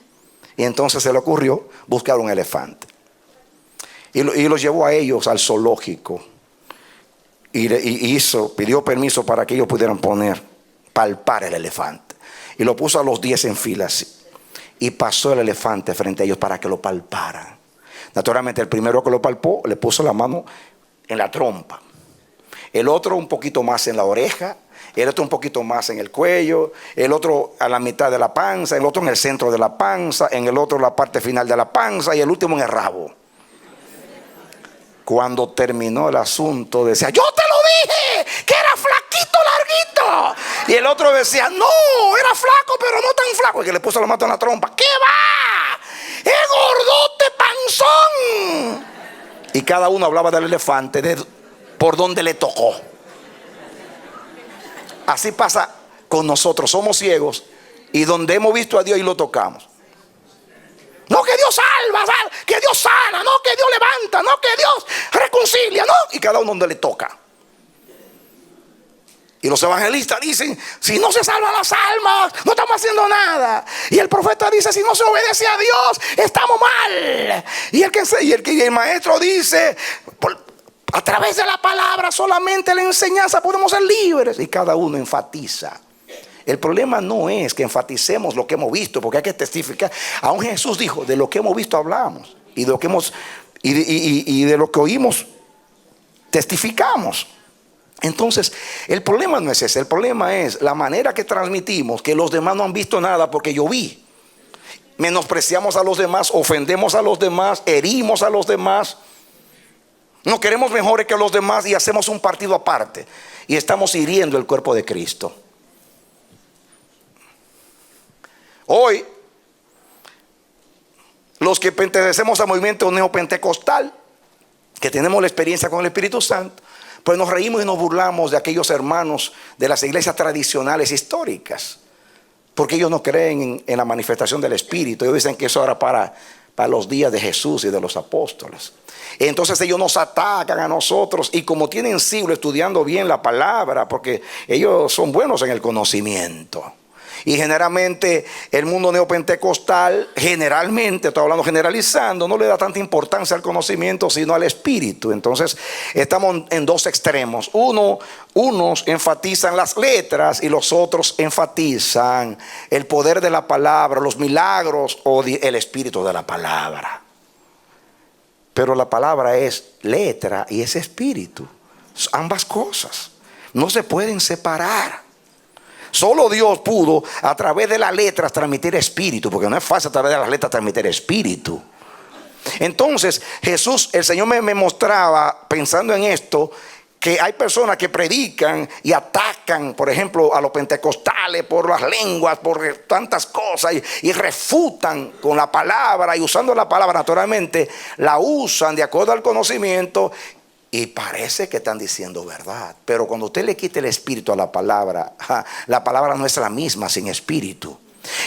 Y entonces se le ocurrió buscar un elefante. Y los llevó a ellos al zoológico. Y pidió permiso para que ellos pudieran palpar el elefante. Y lo puso a los 10 en fila así. Y pasó el elefante frente a ellos para que lo palparan. Naturalmente el primero que lo palpó le puso la mano en la trompa. El otro un poquito más en la oreja. El otro un poquito más en el cuello, el otro a la mitad de la panza, el otro en el centro de la panza, en el otro la parte final de la panza y el último en el rabo. Cuando terminó el asunto decía, yo te lo dije, que era flaquito, larguito. Y el otro decía, no, era flaco, pero no tan flaco. Y que le puso la mano en la trompa, ¿qué va? ¡Es gordote, panzón! Y cada uno hablaba del elefante, por donde le tocó. Así pasa con nosotros, somos ciegos y donde hemos visto a Dios y lo tocamos. No, que Dios salva, que Dios sana, no, que Dios levanta, no, que Dios reconcilia, no. Y cada uno donde le toca. Y los evangelistas dicen, si no se salvan las almas, no estamos haciendo nada. Y el profeta dice, si no se obedece a Dios, estamos mal. Y el maestro dice, a través de la palabra, solamente la enseñanza podemos ser libres. Y cada uno enfatiza. El problema no es que enfaticemos lo que hemos visto, porque hay que testificar. Aún Jesús dijo, de lo que hemos visto hablamos, y de lo que de lo que oímos testificamos. Entonces, el problema no es ese. El problema es la manera que transmitimos, que los demás no han visto nada porque yo vi. Menospreciamos a los demás, ofendemos a los demás, herimos a los demás. No queremos mejores que los demás y hacemos un partido aparte. Y estamos hiriendo el cuerpo de Cristo. Hoy, los que pertenecemos al movimiento neopentecostal, que tenemos la experiencia con el Espíritu Santo, pues nos reímos y nos burlamos de aquellos hermanos de las iglesias tradicionales históricas, porque ellos no creen en la manifestación del Espíritu. Ellos dicen que eso era para los días de Jesús y de los apóstoles. Entonces ellos nos atacan a nosotros, y como tienen siglo estudiando bien la palabra, porque ellos son buenos en el conocimiento. Y generalmente el mundo neopentecostal, generalmente, estoy hablando generalizando, no le da tanta importancia al conocimiento sino al espíritu. Entonces estamos en dos extremos. Unos enfatizan las letras y los otros enfatizan el poder de la palabra, los milagros o el espíritu de la palabra. Pero la palabra es letra y es espíritu. Ambas cosas no se pueden separar. Solo Dios pudo a través de las letras transmitir espíritu, porque no es fácil a través de las letras transmitir espíritu. Entonces Jesús, el Señor me mostraba, pensando en esto, que hay personas que predican y atacan, por ejemplo, a los pentecostales por las lenguas, por tantas cosas, y refutan con la palabra, y usando la palabra naturalmente la usan de acuerdo al conocimiento. Y parece que están diciendo verdad. Pero cuando usted le quite el espíritu a la palabra no es la misma sin espíritu.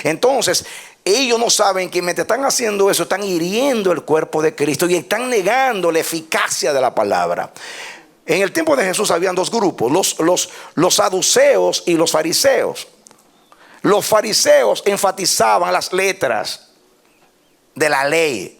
Entonces ellos no saben que mientras están haciendo eso, están hiriendo el cuerpo de Cristo y están negando la eficacia de la palabra. En el tiempo de Jesús habían dos grupos, los saduceos y los fariseos. Los fariseos enfatizaban las letras de la ley.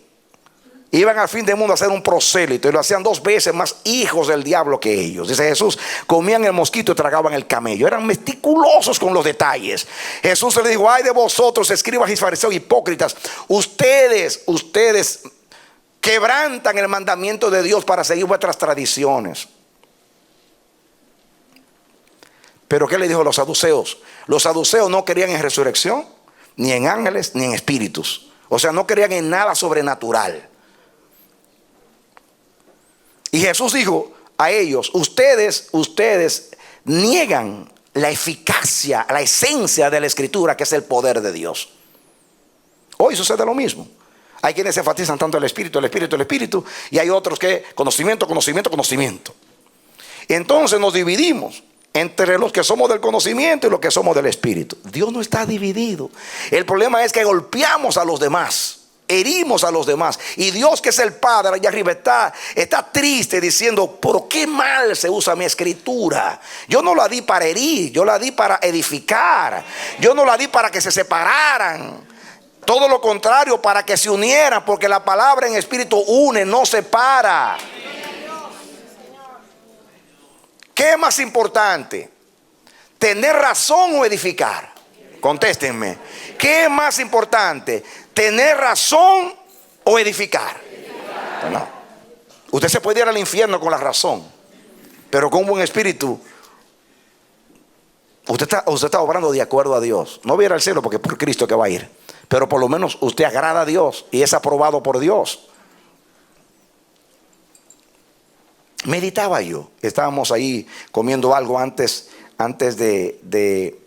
Iban al fin del mundo a hacer un prosélito, y lo hacían 2 veces más hijos del diablo que ellos. Dice Jesús, comían el mosquito y tragaban el camello. Eran meticulosos con los detalles. Jesús le dijo, ay de vosotros, escribas y fariseos hipócritas, ustedes quebrantan el mandamiento de Dios para seguir vuestras tradiciones. Pero ¿qué le dijo a los saduceos? Los saduceos no creían en resurrección, ni en ángeles, ni en espíritus. O sea, no creían en nada sobrenatural. Y Jesús dijo a ellos, ustedes niegan la eficacia, la esencia de la Escritura, que es el poder de Dios. Hoy sucede lo mismo. Hay quienes enfatizan tanto el Espíritu, y hay otros que conocimiento. Entonces nos dividimos entre los que somos del conocimiento y los que somos del Espíritu. Dios no está dividido. El problema es que golpeamos a los demás, herimos a los demás, y Dios, que es el Padre allá arriba, está triste diciendo, ¿por qué mal se usa mi escritura? Yo no la di para herir, yo la di para edificar. Yo no la di para que se separaran, todo lo contrario, para que se unieran, porque la palabra en espíritu une, no separa. ¿Qué es más importante? ¿Tener razón o edificar? Contéstenme. ¿Qué es más importante? ¿Tener razón o edificar? No. Usted se puede ir al infierno con la razón, pero con un buen espíritu usted está obrando de acuerdo a Dios. No va a ir al cielo porque es por Cristo que va a ir, pero por lo menos usted agrada a Dios y es aprobado por Dios. Meditaba yo, estábamos ahí comiendo algo antes de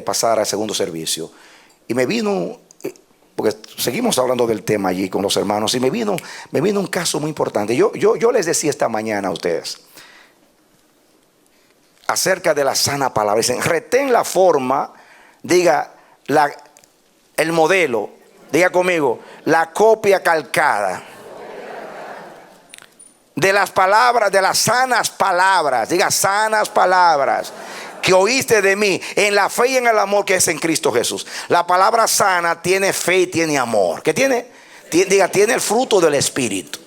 pasar al segundo servicio, y me vino, porque seguimos hablando del tema allí con los hermanos, y me vino un caso muy importante. Yo les decía esta mañana a ustedes acerca de la sana palabra. Dicen, retén la forma, diga el modelo Diga conmigo, la copia calcada de las palabras, de las sanas palabras, diga sanas palabras que oíste de mí en la fe y en el amor que es en Cristo Jesús. La palabra sana tiene fe y tiene amor. ¿Qué tiene? Diga, tiene el fruto del Espíritu.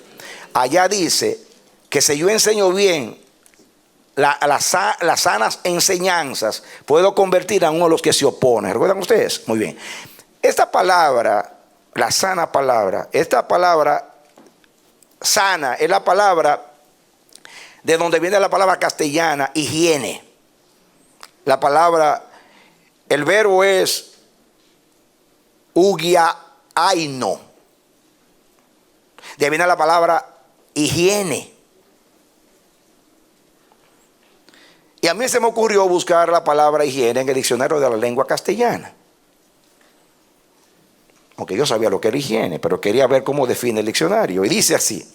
Allá dice que si yo enseño bien las sanas enseñanzas, puedo convertir a uno de los que se oponen. ¿Recuerdan ustedes? Muy bien. Esta palabra, la sana palabra, esta palabra sana es la palabra de donde viene la palabra castellana, higiene. La palabra, el verbo es ugiaino. De ahí viene la palabra higiene. Y a mí se me ocurrió buscar la palabra higiene en el diccionario de la lengua castellana. Aunque yo sabía lo que era higiene, pero quería ver cómo define el diccionario. Y dice así: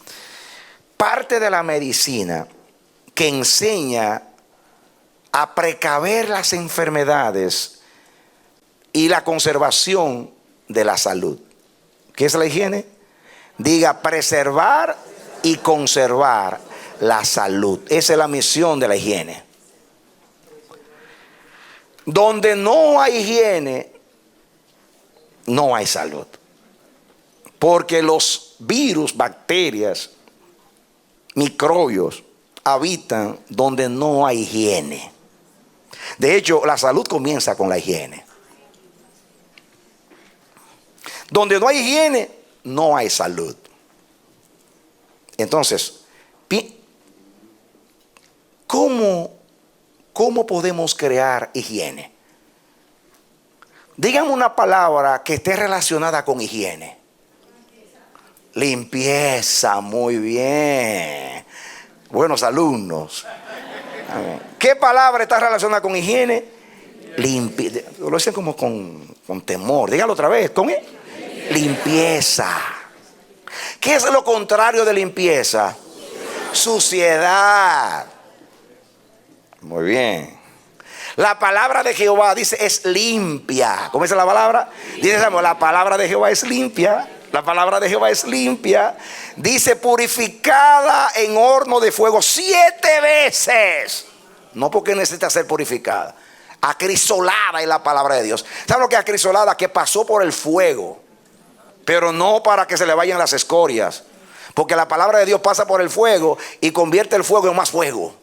parte de la medicina que enseña a precaver las enfermedades y la conservación de la salud. ¿Qué es la higiene? Diga, preservar y conservar la salud. Esa es la misión de la higiene. Donde no hay higiene, no hay salud. Porque los virus, bacterias, microbios habitan donde no hay higiene. De hecho, la salud comienza con la higiene. Donde no hay higiene, no hay salud. Entonces, ¿cómo podemos crear higiene? Díganme una palabra que esté relacionada con higiene. Limpieza, muy bien. Buenos alumnos. ¿Qué palabra está relacionada con higiene? Limpieza. Lo dicen como con temor. Dígalo otra vez. ¿Con qué? Limpieza. ¿Qué es lo contrario de limpieza? Suciedad. Muy bien. La palabra de Jehová dice es limpia. ¿Cómo dice la palabra? Dice la palabra de Jehová es limpia. La palabra de Jehová es limpia. Dice purificada en horno de fuego 7 veces. No porque necesita ser purificada. Acrisolada es la palabra de Dios. ¿Saben lo que es acrisolada? Que pasó por el fuego. Pero no para que se le vayan las escorias. Porque la palabra de Dios pasa por el fuego y convierte el fuego en más fuego.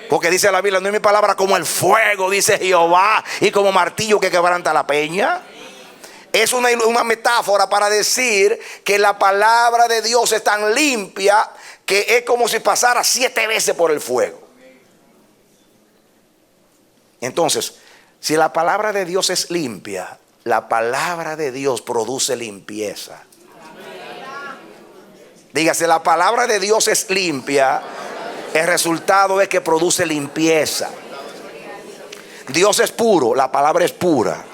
Porque dice la Biblia, no es mi palabra como el fuego, dice Jehová, y como martillo que quebranta la peña. Es una metáfora para decir que la palabra de Dios es tan limpia que es como si pasara 7 veces por el fuego. Entonces, si la palabra de Dios es limpia, la palabra de Dios produce limpieza. Dígase, la palabra de Dios es limpia, el resultado es que produce limpieza. Dios es puro, la palabra es pura.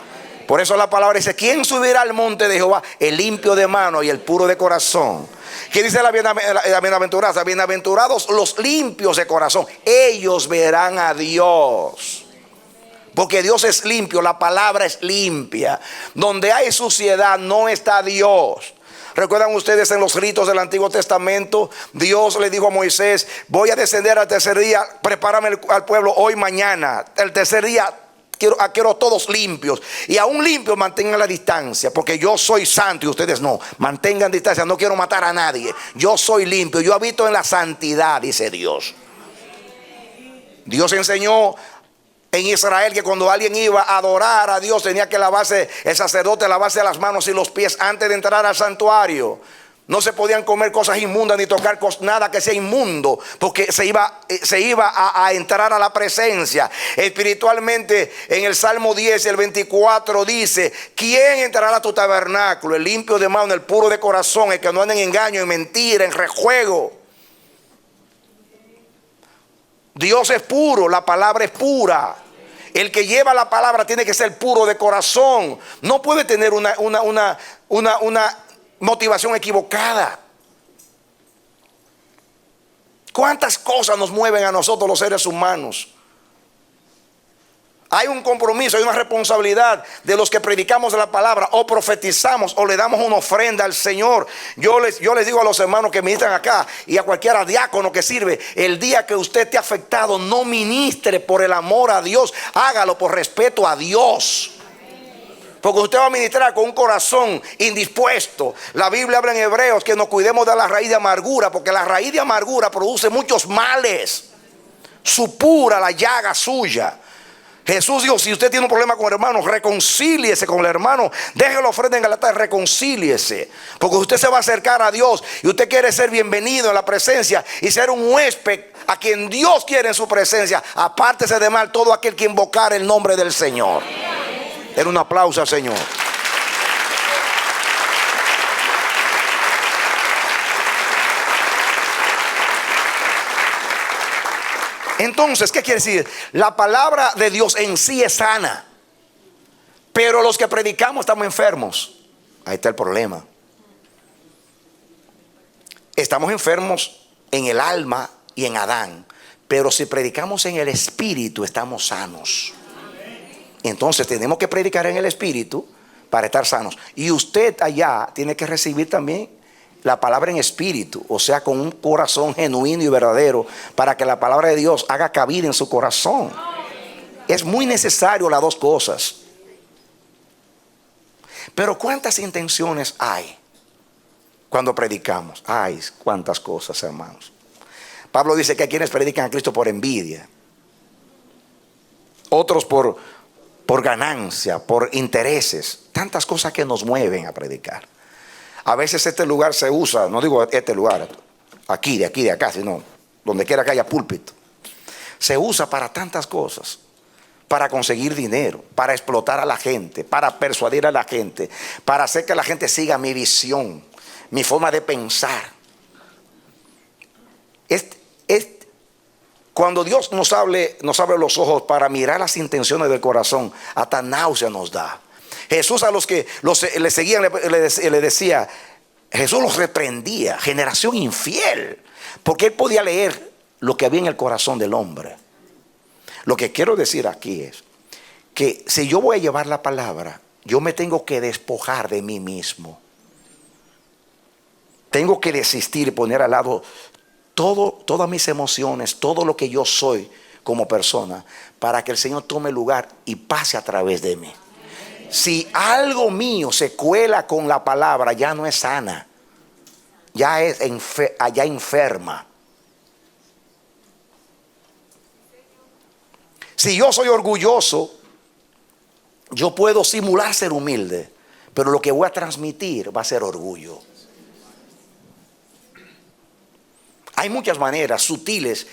Por eso la palabra dice, ¿quién subirá al monte de Jehová? El limpio de mano y el puro de corazón. ¿Qué dice la bienaventuranza? Bienaventurados los limpios de corazón, ellos verán a Dios. Porque Dios es limpio, la palabra es limpia. Donde hay suciedad no está Dios. ¿Recuerdan ustedes en los ritos del Antiguo Testamento? Dios le dijo a Moisés, voy a descender al tercer día, prepárame al pueblo hoy, mañana. El tercer día quiero todos limpios. Y aún limpios mantengan la distancia, porque yo soy santo y ustedes no. Mantengan distancia, no quiero matar a nadie. Yo soy limpio, yo habito en la santidad, dice Dios. Dios enseñó en Israel que cuando alguien iba a adorar a Dios tenía que lavarse, el sacerdote lavarse las manos y los pies antes de entrar al santuario. No se podían comer cosas inmundas ni tocar nada que sea inmundo, porque se iba a entrar a la presencia. Espiritualmente, en el Salmo 10 y el 24 dice, ¿quién entrará a tu tabernáculo? El limpio de mano, el puro de corazón, el que no anda en engaño, en mentira, en rejuego. Dios es puro, la palabra es pura. El que lleva la palabra tiene que ser puro de corazón. No puede tener una motivación equivocada. ¿Cuántas cosas nos mueven a nosotros los seres humanos? Hay un compromiso, hay una responsabilidad de los que predicamos la palabra o profetizamos o le damos una ofrenda al Señor. Yo les digo a los hermanos que ministran acá y a cualquiera diácono que sirve, el día que usted esté afectado, no ministre por el amor a Dios, hágalo por respeto a Dios. Porque usted va a ministrar con un corazón indispuesto. La Biblia habla en Hebreos que nos cuidemos de la raíz de amargura, porque la raíz de amargura produce muchos males. Supura la llaga suya. Jesús dijo, si usted tiene un problema con el hermano, reconcíliese con el hermano, déjelo la ofrenda en el altar, reconcíliese. Porque usted se va a acercar a Dios y usted quiere ser bienvenido en la presencia y ser un huésped a quien Dios quiere en su presencia. Apártese de mal todo aquel que invocar el nombre del Señor. Den un aplauso al Señor. Entonces, ¿qué quiere decir? La palabra de Dios en sí es sana, pero los que predicamos estamos enfermos. Ahí está el problema. Estamos enfermos en el alma y en Adán, pero si predicamos en el espíritu estamos sanos. Entonces tenemos que predicar en el espíritu para estar sanos. Y usted allá tiene que recibir también la palabra en espíritu, o sea, con un corazón genuino y verdadero, para que la palabra de Dios haga cabida en su corazón. Es muy necesario las dos cosas. Pero ¿cuántas intenciones hay cuando predicamos? Ay, cuántas cosas, hermanos. Pablo dice que hay quienes predican a Cristo por envidia, otros por ganancia, por intereses, tantas cosas que nos mueven a predicar. A veces este lugar se usa, no digo este lugar, aquí, de acá, sino donde quiera que haya púlpito. Se usa para tantas cosas, para conseguir dinero, para explotar a la gente, para persuadir a la gente, para hacer que la gente siga mi visión, mi forma de pensar. Cuando Dios nos abre los ojos para mirar las intenciones del corazón, hasta náusea nos da. Jesús a los que le seguían le decía, Jesús los reprendía, generación infiel, porque él podía leer lo que había en el corazón del hombre. Lo que quiero decir aquí es que si yo voy a llevar la palabra, yo me tengo que despojar de mí mismo. Tengo que desistir y poner al lado todas mis emociones, todo lo que yo soy como persona, para que el Señor tome lugar y pase a través de mí. Si algo mío se cuela con la palabra, ya no es sana, ya es enferma. Si yo soy orgulloso, yo puedo simular ser humilde, pero lo que voy a transmitir va a ser orgullo. Hay muchas maneras sutiles.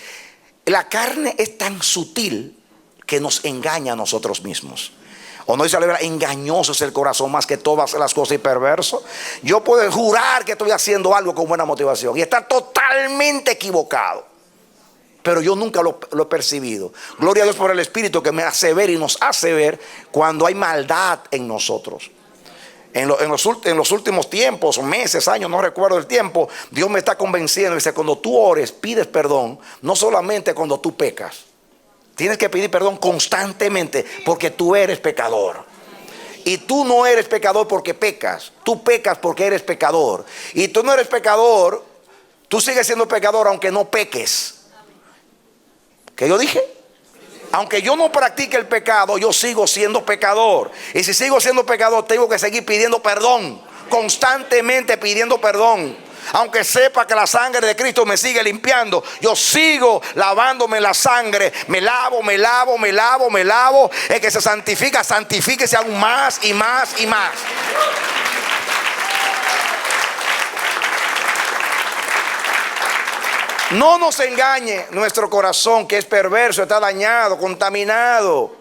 La carne es tan sutil que nos engaña a nosotros mismos. O no dice la Biblia, engañoso es el corazón más que todas las cosas y perverso. Yo puedo jurar que estoy haciendo algo con buena motivación y estar totalmente equivocado, pero yo nunca lo he percibido. Gloria a Dios por el Espíritu que me hace ver y nos hace ver cuando hay maldad en nosotros. En los últimos tiempos, meses, años, no recuerdo el tiempo, Dios me está convenciendo. Dice, cuando tú ores, pides perdón, no solamente cuando tú pecas. Tienes que pedir perdón constantemente porque tú eres pecador. Y tú no eres pecador porque pecas. Tú pecas porque eres pecador. Y tú no eres pecador, tú sigues siendo pecador aunque no peques. ¿Qué yo dije? Aunque yo no practique el pecado, yo sigo siendo pecador. Y si sigo siendo pecador, tengo que seguir pidiendo perdón. Constantemente pidiendo perdón. Aunque sepa que la sangre de Cristo me sigue limpiando, yo sigo lavándome la sangre. Me lavo. El que se santifica, santifíquese aún más y más y más. No nos engañe nuestro corazón, que es perverso, está dañado, contaminado.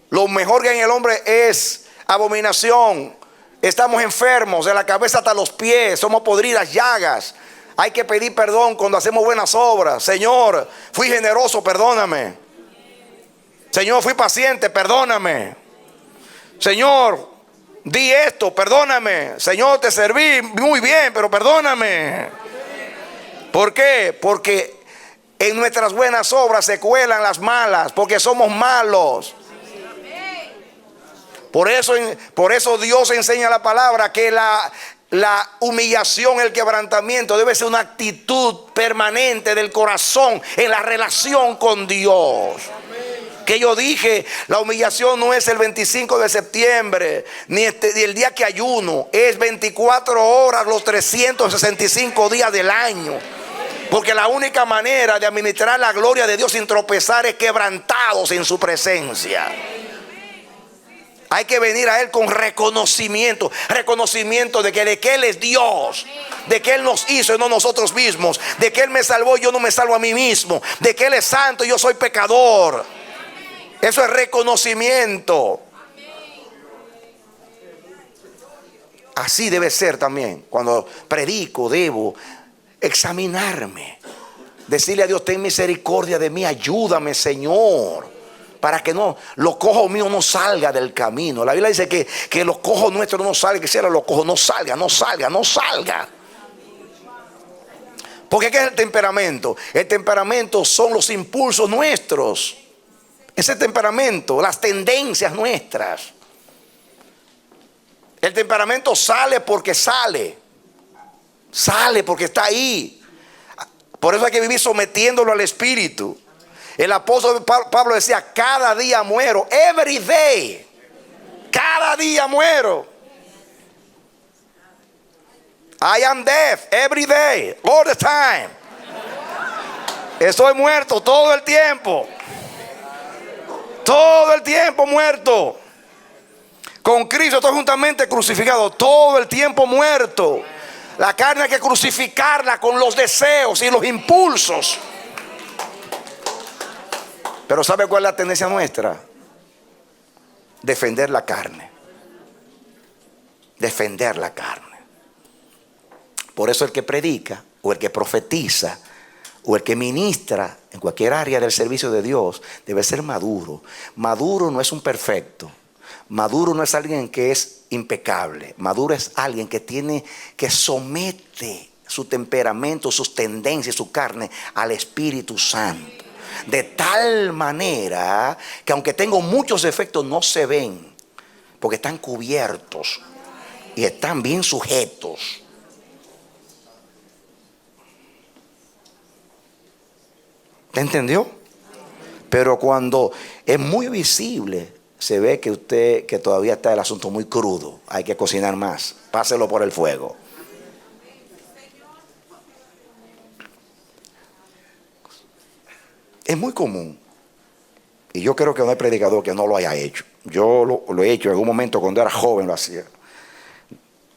Lo mejor que hay en el hombre es abominación. Estamos enfermos de la cabeza hasta los pies, somos podridas llagas. Hay que pedir perdón cuando hacemos buenas obras. Señor, fui generoso, perdóname. Señor, fui paciente, perdóname. Señor, di esto, perdóname. Señor, te serví muy bien, pero perdóname. ¿Por qué? Porque en nuestras buenas obras se cuelan las malas, porque somos malos. Por eso Dios enseña la palabra que la humillación, el quebrantamiento debe ser una actitud permanente del corazón en la relación con Dios. Que yo dije, la humillación no es el 25 de septiembre, ni el día que ayuno, es 24 horas los 365 días del año. Porque la única manera de administrar la gloria de Dios sin tropezar es quebrantados en su presencia. Hay que venir a Él con reconocimiento de que Él es Dios, de que Él nos hizo y no nosotros mismos, de que Él me salvó y yo no me salvo a mí mismo, de que Él es santo y yo soy pecador. Eso es reconocimiento. Así debe ser también. Cuando predico debo examinarme, decirle a Dios: ten misericordia de mí, ayúdame, Señor, para que no lo cojo mío no salga del camino. La Biblia dice que los cojos nuestros no salgan, que si era los cojos no salga. Porque ¿qué es el temperamento? El temperamento son los impulsos nuestros. Ese temperamento, las tendencias nuestras. El temperamento sale porque sale porque está ahí. Por eso hay que vivir sometiéndolo al Espíritu. El apóstol Pablo decía: cada día muero, every day. Cada día muero. I am deaf every day, all the time. Estoy muerto todo el tiempo. Todo el tiempo muerto. Con Cristo estoy juntamente crucificado. Todo el tiempo muerto. La carne hay que crucificarla con los deseos y los impulsos. Pero ¿sabe cuál es la tendencia nuestra? Defender la carne. Defender la carne. Por eso el que predica o el que profetiza o el que ministra en cualquier área del servicio de Dios debe ser maduro. Maduro no es un perfecto. Maduro no es alguien que es impecable. Maduro es alguien que somete su temperamento, sus tendencias, su carne al Espíritu Santo. De tal manera que aunque tengo muchos defectos no se ven, porque están cubiertos y están bien sujetos. ¿Te entendió? Pero cuando es muy visible, se ve que todavía está el asunto muy crudo. Hay que cocinar más. Páselo por el fuego. Es muy común. Y yo creo que no hay predicador que no lo haya hecho. Yo lo he hecho en algún momento cuando era joven, lo hacía.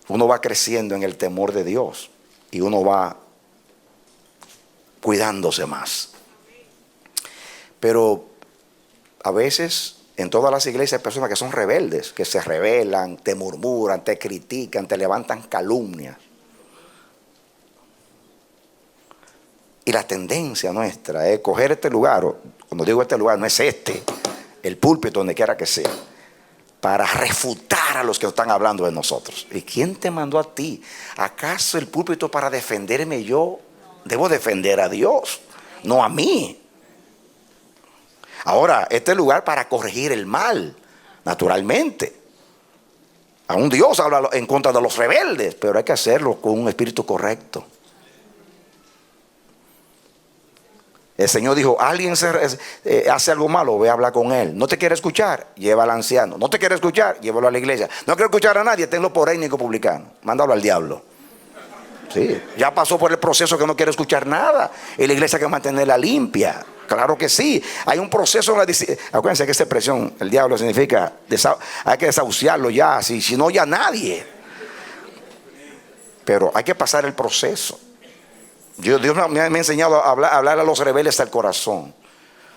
Uno va creciendo en el temor de Dios y uno va cuidándose más. Pero a veces en todas las iglesias hay personas que son rebeldes, que se rebelan, te murmuran, te critican, te levantan calumnias. Y la tendencia nuestra es coger este lugar, cuando digo este lugar no es el púlpito donde quiera que sea, para refutar a los que están hablando de nosotros. ¿Y quién te mandó a ti? ¿Acaso el púlpito para defenderme yo? Debo defender a Dios, no a mí. Ahora, este lugar para corregir el mal, naturalmente. Aún Dios habla en contra de los rebeldes, pero hay que hacerlo con un espíritu correcto. El Señor dijo: alguien hace algo malo, ve a hablar con él. No te quiere escuchar, lleva al anciano. No te quiere escuchar, llévalo a la iglesia. No quiere escuchar a nadie, tenlo por étnico publicano. Mándalo al diablo. Sí, ya pasó por el proceso que no quiere escuchar nada. Y la iglesia hay que mantenerla limpia. Claro que sí. Hay un proceso. Acuérdense que esta expresión, el diablo, significa hay que desahuciarlo ya. Si no, ya nadie. Pero hay que pasar el proceso. Dios me ha enseñado a hablar a los rebeldes al corazón.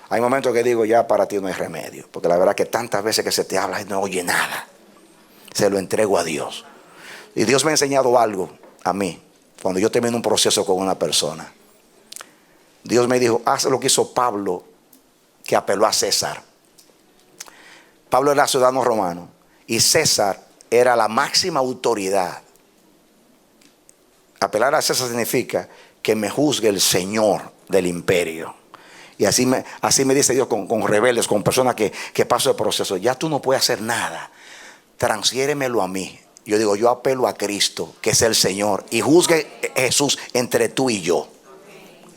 Hay momentos que digo: ya para ti no hay remedio. Porque la verdad que tantas veces que se te habla y no oye nada. Se lo entrego a Dios. Y Dios me ha enseñado algo a mí cuando yo termino un proceso con una persona. Dios me dijo: haz lo que hizo Pablo, que apeló a César. Pablo era ciudadano romano y César era la máxima autoridad. Apelar a César significa que me juzgue el Señor del imperio. Y así me dice Dios con rebeldes, con personas que pasan el proceso. Ya tú no puedes hacer nada. transfiéremelo a mí. Yo digo, yo apelo a Cristo, que es el Señor, y juzgue Jesús entre tú y yo.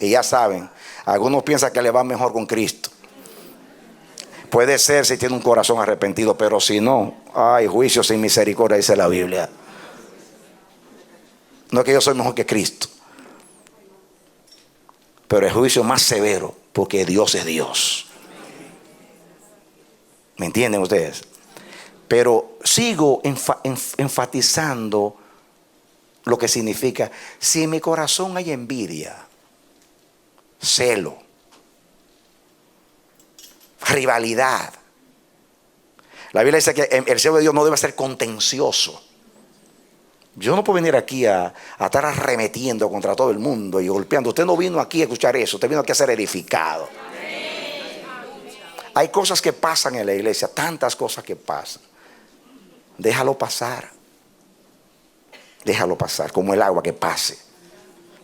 Y ya saben, algunos piensan que le va mejor con Cristo. Puede ser si tiene un corazón arrepentido, pero si no, hay juicio sin misericordia, dice la Biblia. No es que yo soy mejor que Cristo, pero el juicio más severo, porque Dios es Dios. ¿Me entienden ustedes? Pero sigo enfatizando lo que significa: si en mi corazón hay envidia, celo, rivalidad. La Biblia dice que el celo de Dios no debe ser contencioso. Yo no puedo venir aquí a estar arremetiendo contra todo el mundo y golpeando. Usted no vino aquí a escuchar eso, usted vino aquí a ser edificado. Hay cosas que pasan en la iglesia, tantas cosas que pasan. Déjalo pasar. Déjalo pasar, como el agua que pase.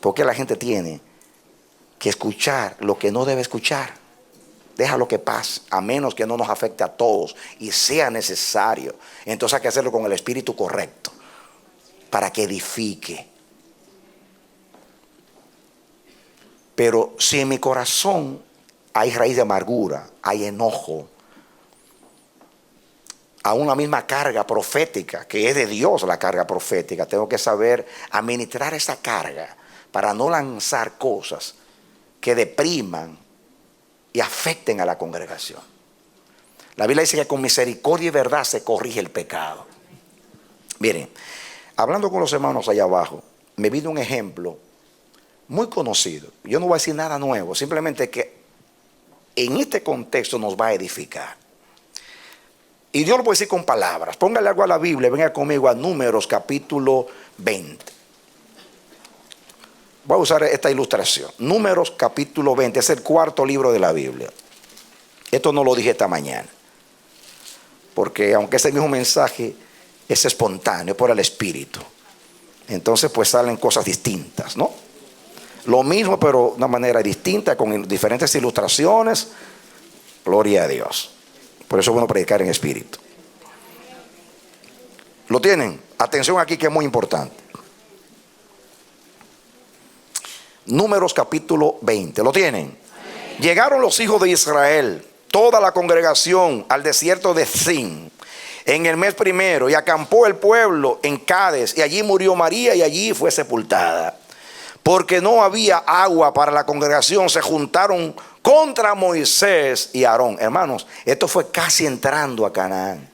Porque la gente tiene que escuchar lo que no debe escuchar. Déjalo que pase, a menos que no nos afecte a todos y sea necesario. Entonces hay que hacerlo con el espíritu correcto, para que edifique. Pero si en mi corazón hay raíz de amargura, hay enojo, aún la misma carga profética, que es de Dios la carga profética, tengo que saber administrar esa carga para no lanzar cosas que depriman y afecten a la congregación. La Biblia dice que con misericordia y verdad se corrige el pecado. Miren, hablando con los hermanos allá abajo, me vino un ejemplo muy conocido. Yo no voy a decir nada nuevo, simplemente que en este contexto nos va a edificar. Y Dios lo puede decir con palabras. Póngale algo a la Biblia, venga conmigo a Números capítulo 20. Voy a usar esta ilustración. Números capítulo 20, es el cuarto libro de la Biblia. Esto no lo dije esta mañana, porque aunque es el mismo mensaje, es espontáneo por el Espíritu. Entonces pues salen cosas distintas, ¿no? Lo mismo pero de una manera distinta, con diferentes ilustraciones. Gloria a Dios. Por eso es bueno predicar en espíritu. ¿Lo tienen? Atención aquí, que es muy importante. Números capítulo 20. ¿Lo tienen? Amén. Llegaron los hijos de Israel, toda la congregación, al desierto de Zin en el mes primero, y acampó el pueblo en Cades, y allí murió María y allí fue sepultada. Porque no había agua para la congregación, se juntaron contra Moisés y Aarón. Hermanos, esto fue casi entrando a Canaán.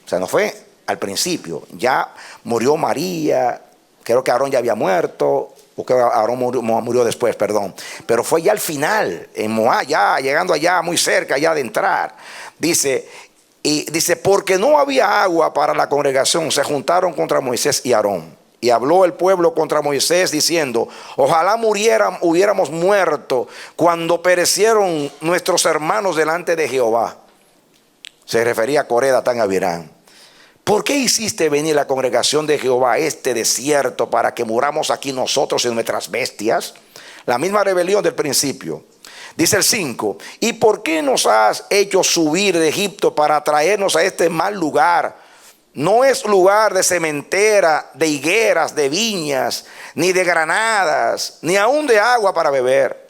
O sea, no fue al principio. Ya murió María, creo que Aarón ya había muerto, o que Aarón murió después, perdón. Pero fue ya al final, en Moab, ya llegando allá, muy cerca ya de entrar. Dice, porque no había agua para la congregación, se juntaron contra Moisés y Aarón. Y habló el pueblo contra Moisés diciendo: ojalá hubiéramos muerto cuando perecieron nuestros hermanos delante de Jehová. Se refería a Coré, Datán y Abirán. ¿Por qué hiciste venir la congregación de Jehová a este desierto para que muramos aquí nosotros y nuestras bestias? La misma rebelión del principio. Dice el 5: ¿y por qué nos has hecho subir de Egipto para traernos a este mal lugar? No es lugar de sementera, de higueras, de viñas, ni de granadas, ni aún de agua para beber.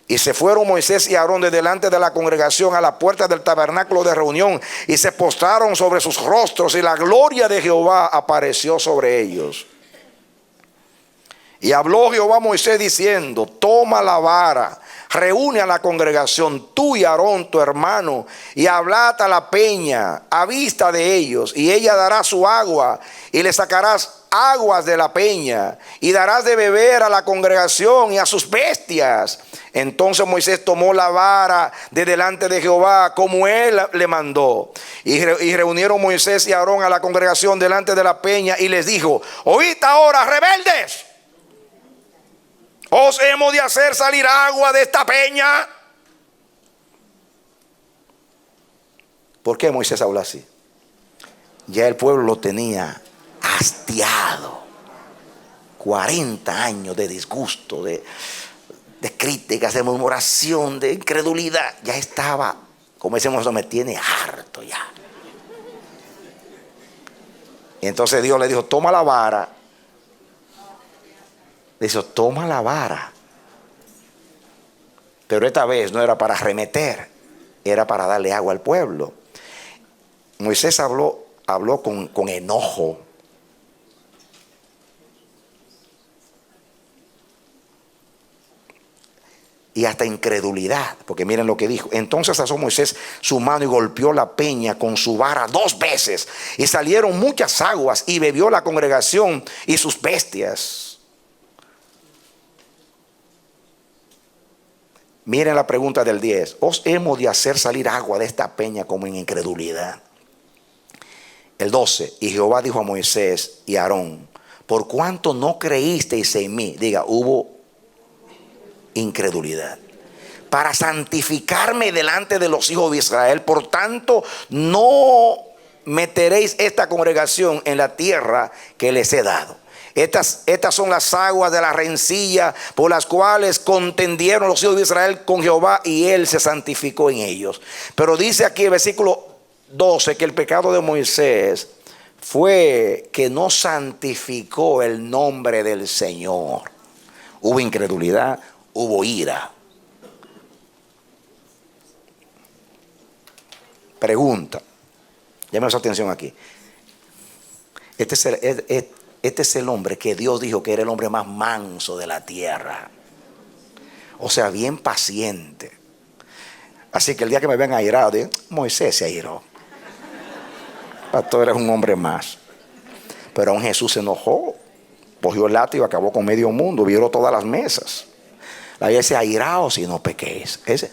Y se fueron Moisés y Aarón de delante de la congregación a la puerta del tabernáculo de reunión, y se postraron sobre sus rostros, y la gloria de Jehová apareció sobre ellos. Y habló Jehová a Moisés diciendo: toma la vara, reúne a la congregación, tú y Aarón tu hermano, y hablad a la peña a vista de ellos, y ella dará su agua, y le sacarás aguas de la peña, y darás de beber a la congregación y a sus bestias. Entonces Moisés tomó la vara de delante de Jehová, como él le mandó, y reunieron Moisés y Aarón a la congregación delante de la peña, y les dijo: oíd ahora, rebeldes, ¿os hemos de hacer salir agua de esta peña? ¿Por qué Moisés habló así? Ya el pueblo lo tenía hastiado. 40 años de disgusto, de críticas, de murmuración, de incredulidad. Ya estaba, como decimos, me tiene harto ya. Y entonces Dios le dijo, toma la vara. Le dijo, toma la vara. Pero esta vez no era para arremeter, era para darle agua al pueblo. Moisés habló con enojo. Y hasta incredulidad, porque miren lo que dijo. Entonces alzó Moisés su mano y golpeó la peña con su vara 2 veces. Y salieron muchas aguas y bebió la congregación y sus bestias. Miren la pregunta del 10. ¿Os hemos de hacer salir agua de esta peña como en incredulidad? El 12. Y Jehová dijo a Moisés y a Aarón, por cuanto no creísteis en mí, diga, hubo incredulidad, para santificarme delante de los hijos de Israel, por tanto no meteréis esta congregación en la tierra que les he dado. Estas son las aguas de la rencilla por las cuales contendieron los hijos de Israel con Jehová, y él se santificó en ellos. Pero dice aquí el versículo 12 que el pecado de Moisés fue que no santificó el nombre del Señor. Hubo incredulidad, hubo ira. Pregunta, llame su atención aquí. Este es el hombre que Dios dijo que era el hombre más manso de la tierra. O sea, bien paciente. Así que el día que me vean airado, digan, Moisés se airó. Pastor, eres un hombre más. Pero aún Jesús se enojó, cogió el látigo y acabó con medio mundo, viró todas las mesas. La Biblia dice, airaos y no pequéis. Ese.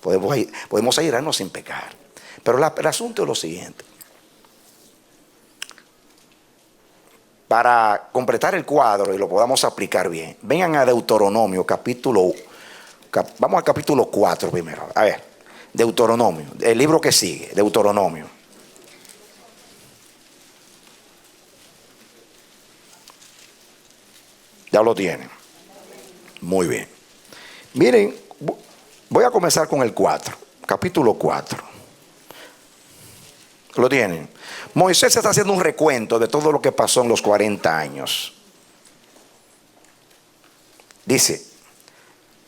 Podemos airarnos sin pecar. Pero el asunto es lo siguiente. Para completar el cuadro y lo podamos aplicar bien, vengan a Deuteronomio vamos al capítulo 4 primero. A ver, Deuteronomio, el libro que sigue, Deuteronomio. Ya lo tienen. Muy bien. Miren, voy a comenzar con el 4, capítulo 4. ¿Lo tienen? Moisés está haciendo un recuento de todo lo que pasó en los 40 años. Dice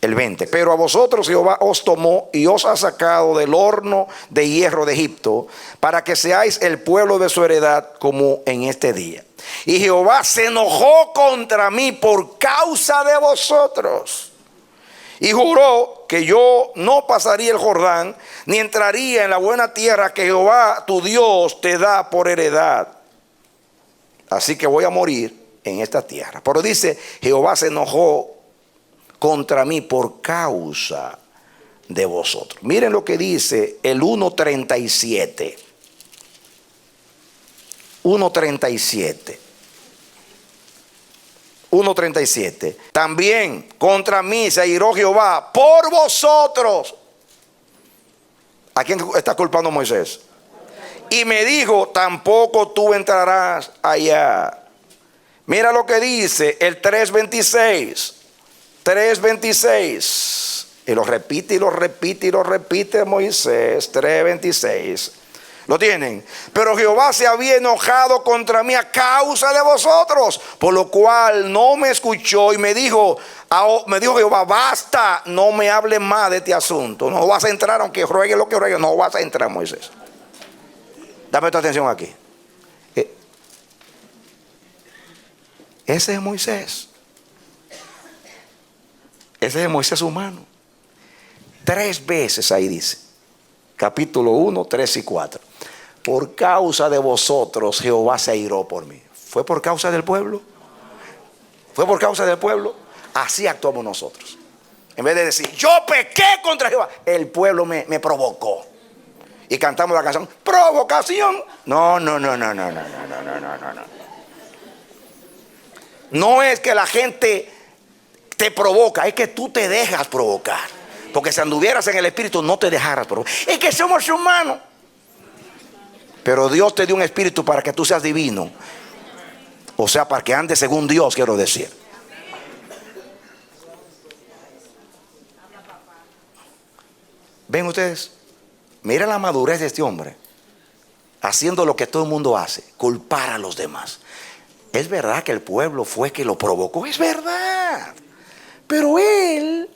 el 20, pero a vosotros Jehová os tomó y os ha sacado del horno de hierro de Egipto, para que seáis el pueblo de su heredad como en este día. Y Jehová se enojó contra mí por causa de vosotros, y juró que yo no pasaría el Jordán, ni entraría en la buena tierra que Jehová tu Dios te da por heredad. Así que voy a morir en esta tierra. Pero dice, Jehová se enojó contra mí por causa de vosotros. Miren lo que dice el 1:37. 1:37. 1:37. También contra mí se airó Jehová por vosotros. ¿A quién está culpando Moisés? Y me dijo, tampoco tú entrarás allá. Mira lo que dice el 3:26. 3:26. Y lo repite y lo repite y lo repite Moisés. 3:26. ¿Lo tienen? Pero Jehová se había enojado contra mí a causa de vosotros, por lo cual no me escuchó y me dijo Jehová, basta, no me hables más de este asunto. No vas a entrar, aunque ruegue lo que ruegue, no vas a entrar, Moisés. Dame tu atención aquí. Ese es Moisés. Ese es Moisés humano. 3 veces ahí dice. Capítulo 1, 3 y 4. Por causa de vosotros Jehová se airó por mí. ¿Fue por causa del pueblo? ¿Fue por causa del pueblo? Así actuamos nosotros. En vez de decir, yo pequé contra Jehová, el pueblo me provocó. Y cantamos la canción, provocación. No. No es que la gente te provoca, es que tú te dejas provocar. Porque si anduvieras en el espíritu no te dejaras provocar. Es que somos humanos. Pero Dios te dio un espíritu para que tú seas divino. O sea, para que andes según Dios, quiero decir. ¿Ven ustedes? Mira la madurez de este hombre. haciendo lo que todo el mundo hace, culpar a los demás. Es verdad que el pueblo fue que lo provocó, es verdad. Pero él,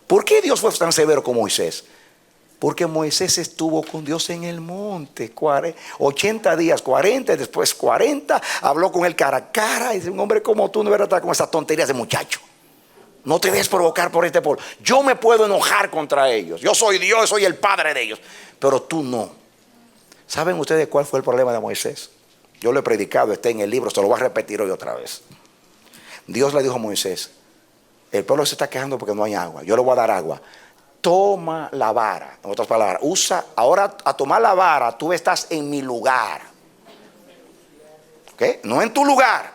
¿por qué Dios fue tan severo con Moisés? Porque Moisés estuvo con Dios en el monte 80 días, 40, después 40, habló con él cara a cara y dice: un hombre como tú no debería estar con esas tonterías de muchacho. No te dejes provocar por este pueblo. Yo me puedo enojar contra ellos. Yo soy Dios, soy el padre de ellos. Pero tú no. ¿Saben ustedes cuál fue el problema de Moisés? Yo lo he predicado, está en el libro, se lo voy a repetir hoy otra vez. Dios le dijo a Moisés: el pueblo se está quejando porque no hay agua. Yo le voy a dar agua. Toma la vara. En otras palabras, ahora a tomar la vara, tú estás en mi lugar. ¿Ok? No en tu lugar.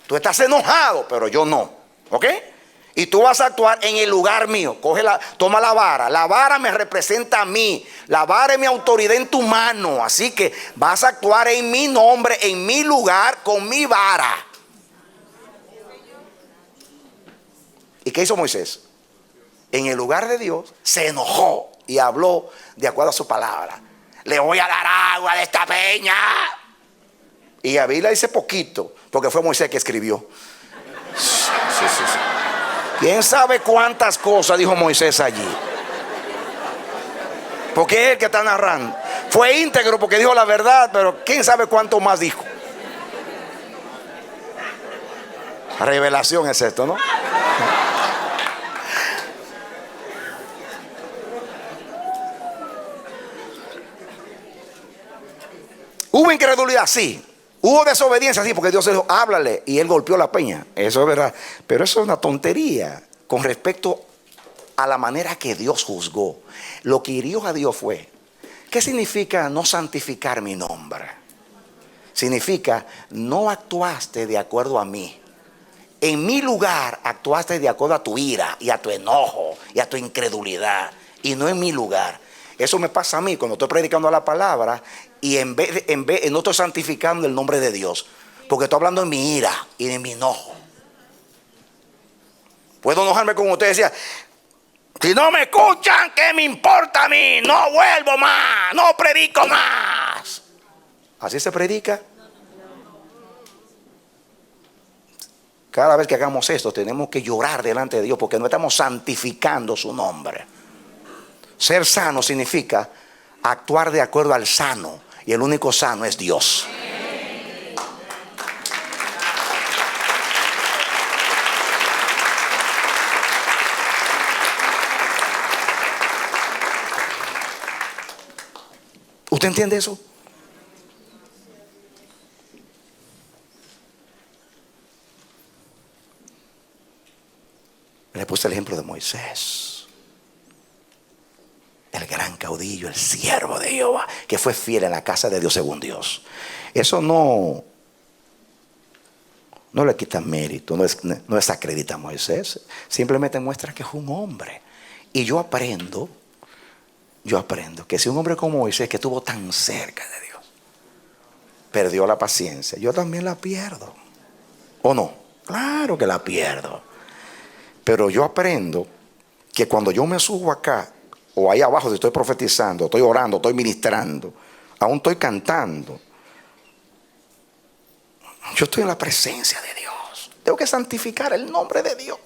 Tú estás enojado, pero yo no. ¿Ok? Y tú vas a actuar en el lugar mío. Toma la vara. La vara me representa a mí. La vara es mi autoridad en tu mano. Así que vas a actuar en mi nombre, en mi lugar, con mi vara. ¿Y qué hizo Moisés? En el lugar de Dios se enojó y habló de acuerdo a su palabra. Le voy a dar agua de esta peña. Y a Biblia dice poquito, porque fue Moisés que escribió. Sí. ¿Quién sabe cuántas cosas dijo Moisés allí? Porque es el que está narrando. Fue íntegro porque dijo la verdad, pero quién sabe cuánto más dijo. Revelación es esto, ¿no? Hubo incredulidad, sí. Hubo desobediencia, sí, porque Dios dijo: háblale, y él golpeó la peña. Eso es verdad. Pero eso es una tontería con respecto a la manera que Dios juzgó. Lo que hirió a Dios fue: ¿qué significa no santificar mi nombre? Significa: no actuaste de acuerdo a mí. En mi lugar actuaste de acuerdo a tu ira y a tu enojo y a tu incredulidad, y no en mi lugar. Eso me pasa a mí cuando estoy predicando la palabra y en vez no estoy santificando el nombre de Dios, porque estoy hablando en mi ira y de mi enojo. Puedo enojarme con ustedes y decir: si no me escuchan, ¿qué me importa a mí? No vuelvo más, no predico más. ¿Así se predica? Cada vez que hagamos esto tenemos que llorar delante de Dios, porque no estamos santificando su nombre. Ser sano significa actuar de acuerdo al sano, y el único sano es Dios. ¿Usted entiende eso? Le puse el ejemplo de Moisés, el gran caudillo, el siervo de Jehová, que fue fiel en la casa de Dios según Dios. Eso no le quita mérito, no desacredita a Moisés. Simplemente muestra que es un hombre. Y yo aprendo que si un hombre como Moisés, que estuvo tan cerca de Dios, perdió la paciencia, yo también la pierdo. ¿O no? Claro que la pierdo. Pero yo aprendo que cuando yo me subo acá, o ahí abajo, si estoy profetizando, estoy orando, estoy ministrando, aún estoy cantando, yo estoy en la presencia de Dios. Tengo que santificar el nombre de Dios.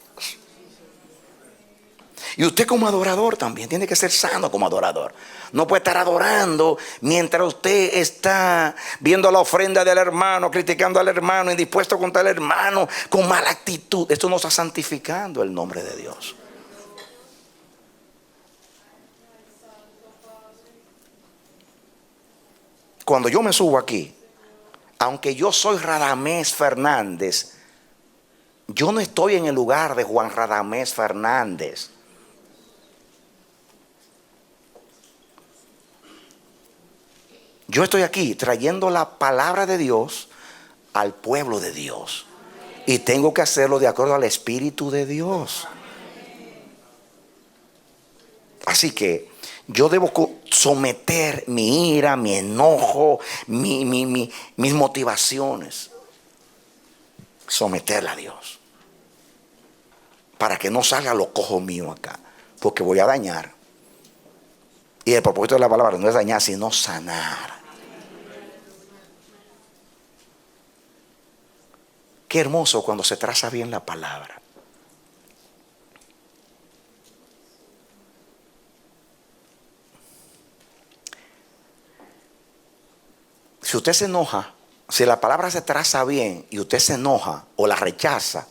Y usted como adorador también tiene que ser sano como adorador. No puede estar adorando mientras usted está viendo la ofrenda del hermano, criticando al hermano, indispuesto contra el hermano, con mala actitud. Esto no está santificando el nombre de Dios. Cuando yo me subo aquí, aunque yo soy Radamés Fernández, yo no estoy en el lugar de Juan Radamés Fernández. Yo estoy aquí trayendo la palabra de Dios al pueblo de Dios. Y tengo que hacerlo de acuerdo al Espíritu de Dios. Así que yo debo someter mi ira, mi enojo, mis motivaciones. Someterla a Dios. Para que no salga lo cojo mío acá. Porque voy a dañar. Y el propósito de la palabra no es dañar, sino sanar. Qué hermoso cuando se traza bien la palabra. Si usted se enoja, si la palabra se traza bien y usted se enoja o la rechaza,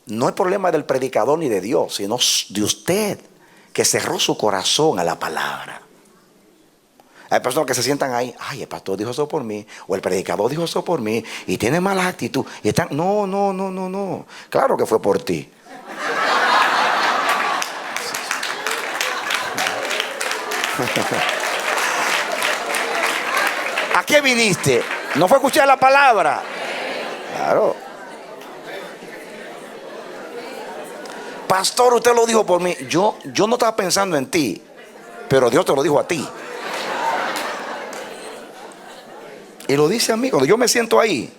no es problema del predicador ni de Dios, sino de usted, que cerró su corazón a la palabra. Hay personas que se sientan ahí, ay, el pastor dijo eso por mí, o el predicador dijo eso por mí, y tiene mala actitud, y están, no, claro que fue por ti. ¿A qué viniste? ¿No fue a escuchar la palabra? Claro. Pastor, usted lo dijo por mí. Yo no estaba pensando en ti, pero Dios te lo dijo a ti. Y lo dice a mí, cuando yo me siento ahí,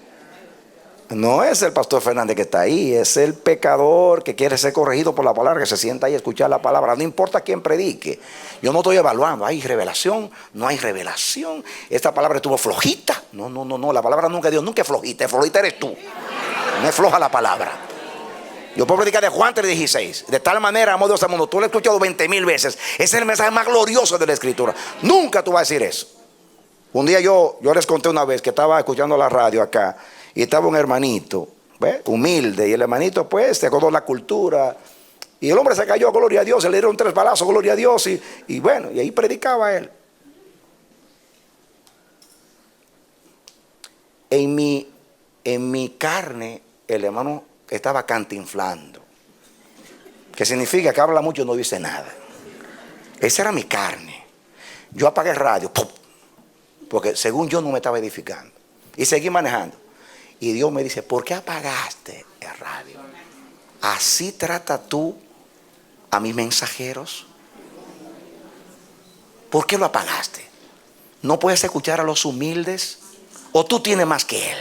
no es el pastor Fernández que está ahí, es el pecador que quiere ser corregido por la palabra, que se sienta ahí a escuchar la palabra. No importa quién predique. Yo no estoy evaluando, hay revelación, no hay revelación. Esta palabra estuvo flojita. No, la palabra nunca Dios, nunca es flojita. Flojita eres tú. No es floja la palabra. Yo puedo predicar de Juan 3:16. De tal manera amó Dios al mundo. Tú lo has escuchado 20,000 veces. Ese es el mensaje más glorioso de la Escritura. Nunca tú vas a decir eso. Un día yo les conté una vez que estaba escuchando la radio acá y estaba un hermanito, ¿ves? Humilde, y el hermanito pues se acordó la cultura y el hombre se cayó, gloria a Dios, se le dieron 3 balazos, gloria a Dios, y bueno, y ahí predicaba él. En mi carne el hermano estaba cantinflando, que significa que habla mucho y no dice nada. Esa era mi carne. Yo apagué el radio, ¡pum!, porque según yo no me estaba edificando, y seguí manejando. Y Dios me dice, ¿por qué apagaste el radio? ¿Así trata tú a mis mensajeros? ¿Por qué lo apagaste? ¿No puedes escuchar a los humildes? ¿O tú tienes más que él?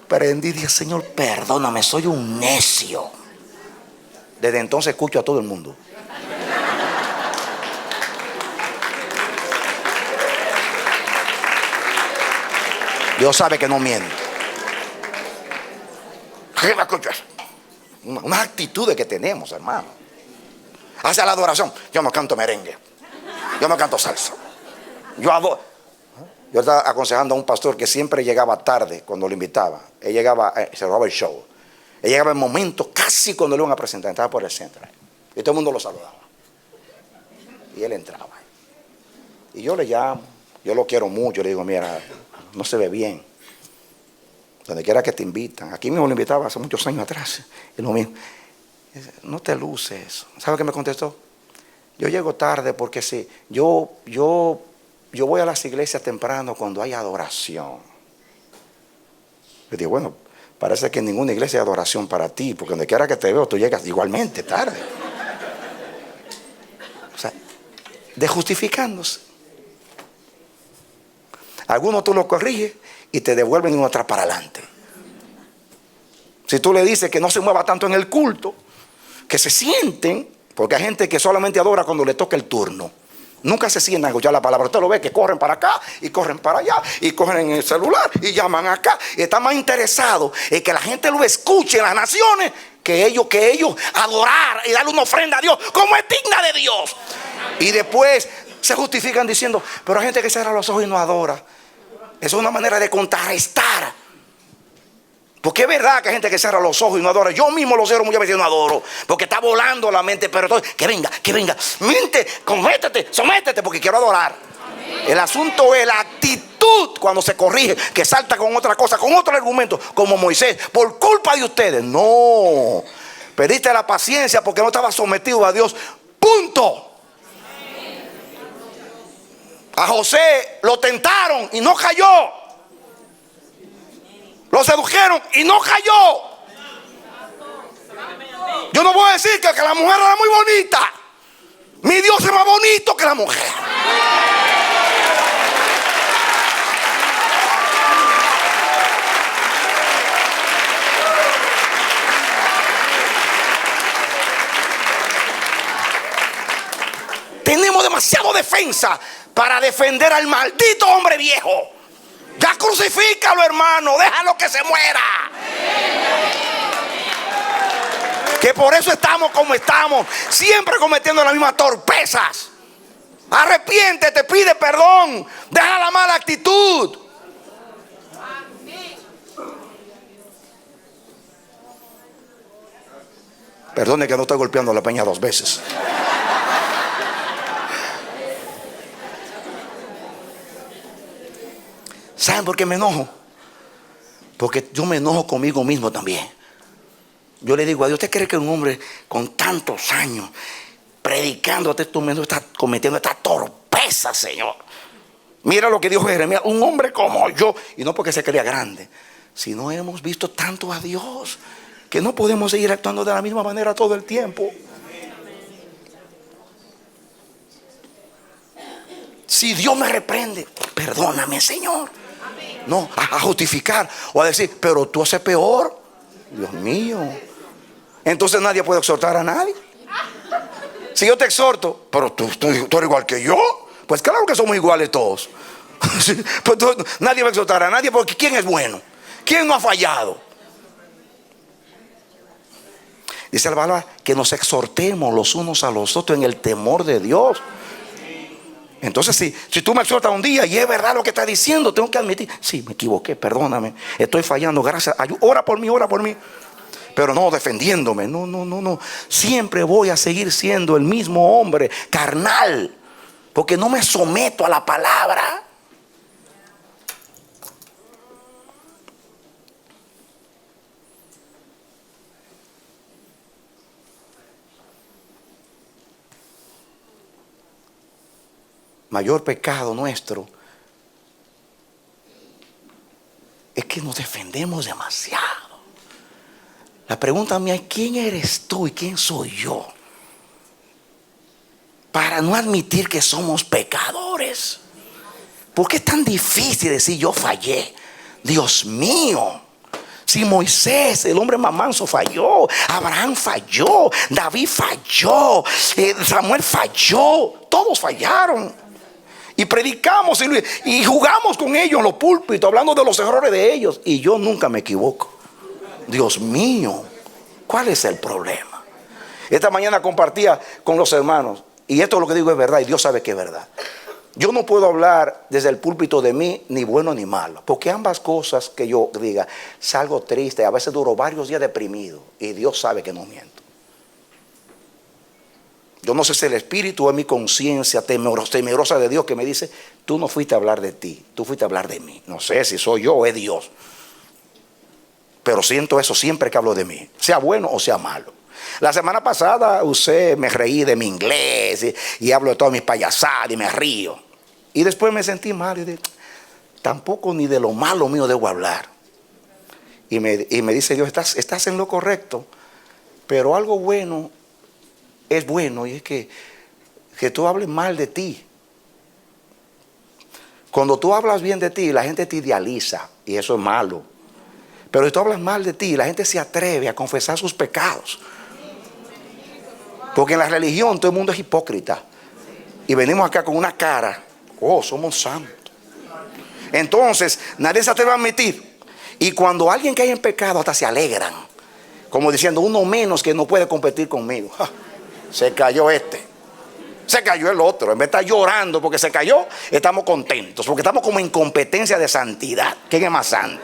Prendí y dije, Señor, perdóname, soy un necio. Desde entonces escucho a todo el mundo. Dios sabe que no miente. Unas actitudes que tenemos, hermano. Hacia la adoración. Yo no canto merengue. Yo no canto salsa. Yo adoro. Yo estaba aconsejando a un pastor que siempre llegaba tarde cuando lo invitaba. Él llegaba, se robaba el show. Él llegaba en el momento casi cuando le iban a presentar. Estaba por el centro. Y todo el mundo lo saludaba. Y él entraba. Y yo le llamo. Yo lo quiero mucho. Le digo, mira, no se ve bien. Donde quiera que te invitan. Aquí mismo lo invitaba hace muchos años atrás. Y lo mismo. No te luces. ¿Sabe qué me contestó? Yo llego tarde porque sí. Yo voy a las iglesias temprano cuando hay adoración. Le digo, bueno, parece que en ninguna iglesia hay adoración para ti. Porque donde quiera que te veo, tú llegas igualmente tarde. O sea, de justificándose. Algunos tú los corriges y te devuelven y uno atrás para adelante. Si tú le dices que no se mueva tanto en el culto, que se sienten, porque hay gente que solamente adora cuando le toca el turno. Nunca se sientan a escuchar la palabra. Usted lo ve que corren para acá y corren para allá y corren en el celular y llaman acá. Y están más interesados en que la gente lo escuche en las naciones que ellos adorar y darle una ofrenda a Dios como es digna de Dios. Y después se justifican diciendo, pero hay gente que cierra los ojos y no adora. Eso es una manera de contrarrestar. Porque es verdad que hay gente que cierra los ojos y no adora. Yo mismo los cierro muchas veces y no adoro. Porque está volando la mente. Pero entonces, que venga. Mente, sométete porque quiero adorar. Amén. El asunto es la actitud cuando se corrige. Que salta con otra cosa, con otro argumento. Como Moisés. Por culpa de ustedes. No. Perdiste la paciencia porque no estaba sometido a Dios. Punto. A José lo tentaron y no cayó. Lo sedujeron y no cayó. Yo no voy a decir que la mujer era muy bonita. Mi Dios es más bonito que la mujer. Tenemos demasiado defensa para defender al maldito hombre viejo. Ya crucifícalo, hermano, déjalo que se muera. Que por eso estamos como estamos, siempre cometiendo las mismas torpezas. Arrepiéntete, pide perdón, deja la mala actitud. Perdone que no estoy golpeando la peña 2 veces. ¿Saben por qué me enojo? Porque yo me enojo conmigo mismo también. Yo le digo a Dios, ¿usted cree que un hombre con tantos años predicando a este momento está cometiendo esta torpeza, Señor? Mira lo que dijo Jeremías, un hombre como yo, y no porque se crea grande, sino hemos visto tanto a Dios que no podemos seguir actuando de la misma manera todo el tiempo. Si Dios me reprende, perdóname, Señor. No, a justificar o a decir, pero tú haces peor. Dios mío. Entonces nadie puede exhortar a nadie. Si yo te exhorto, pero tú eres igual que yo, pues claro que somos iguales todos. Pues nadie va a exhortar a nadie, porque ¿quién es bueno? ¿Quién no ha fallado? Dice la palabra que nos exhortemos los unos a los otros en el temor de Dios. Entonces si tú me exhortas un día y es verdad lo que estás diciendo, tengo que admitir, sí, me equivoqué, perdóname, estoy fallando, gracias, ora por mí, ora por mí. Pero no defendiéndome, no. Siempre voy a seguir siendo el mismo hombre carnal, porque no me someto a la palabra. Mayor pecado nuestro es que nos defendemos demasiado. La pregunta mía es, ¿quién eres tú y quién soy yo para no admitir que somos pecadores? ¿Por qué es tan difícil decir yo fallé? Dios mío, si Moisés, el hombre más manso, falló, Abraham falló, David falló, Samuel falló, todos fallaron. Y predicamos y jugamos con ellos en los púlpitos, hablando de los errores de ellos, y yo nunca me equivoco. Dios mío, ¿cuál es el problema? Esta mañana compartía con los hermanos, y esto lo que digo es verdad, y Dios sabe que es verdad. Yo no puedo hablar desde el púlpito de mí, ni bueno ni malo, porque ambas cosas que yo diga, salgo triste, a veces duro varios días deprimido, y Dios sabe que no miento. Yo no sé si el espíritu es mi conciencia temerosa de Dios que me dice, tú no fuiste a hablar de ti, tú fuiste a hablar de mí. No sé si soy yo o es Dios, pero siento eso siempre que hablo de mí, sea bueno o sea malo. La semana pasada me reí de mi inglés y hablo de todas mis payasadas y me río. Y después me sentí mal y dije, tampoco ni de lo malo mío debo hablar. Y me dice Dios, estás en lo correcto, pero algo bueno es bueno, y es que tú hables mal de ti. Cuando tú hablas bien de ti, la gente te idealiza, y eso es malo. Pero si tú hablas mal de ti, la gente se atreve a confesar sus pecados. Porque en la religión todo el mundo es hipócrita. Y venimos acá con una cara, somos santos. Entonces, nadie se atreve a admitir. Y cuando alguien cae en pecado, hasta se alegran. Como diciendo, uno menos que no puede competir conmigo. ¡Ja! Se cayó se cayó el otro. En vez de estar llorando porque se cayó, estamos contentos, porque estamos como en competencia de santidad. ¿Quién es más santo?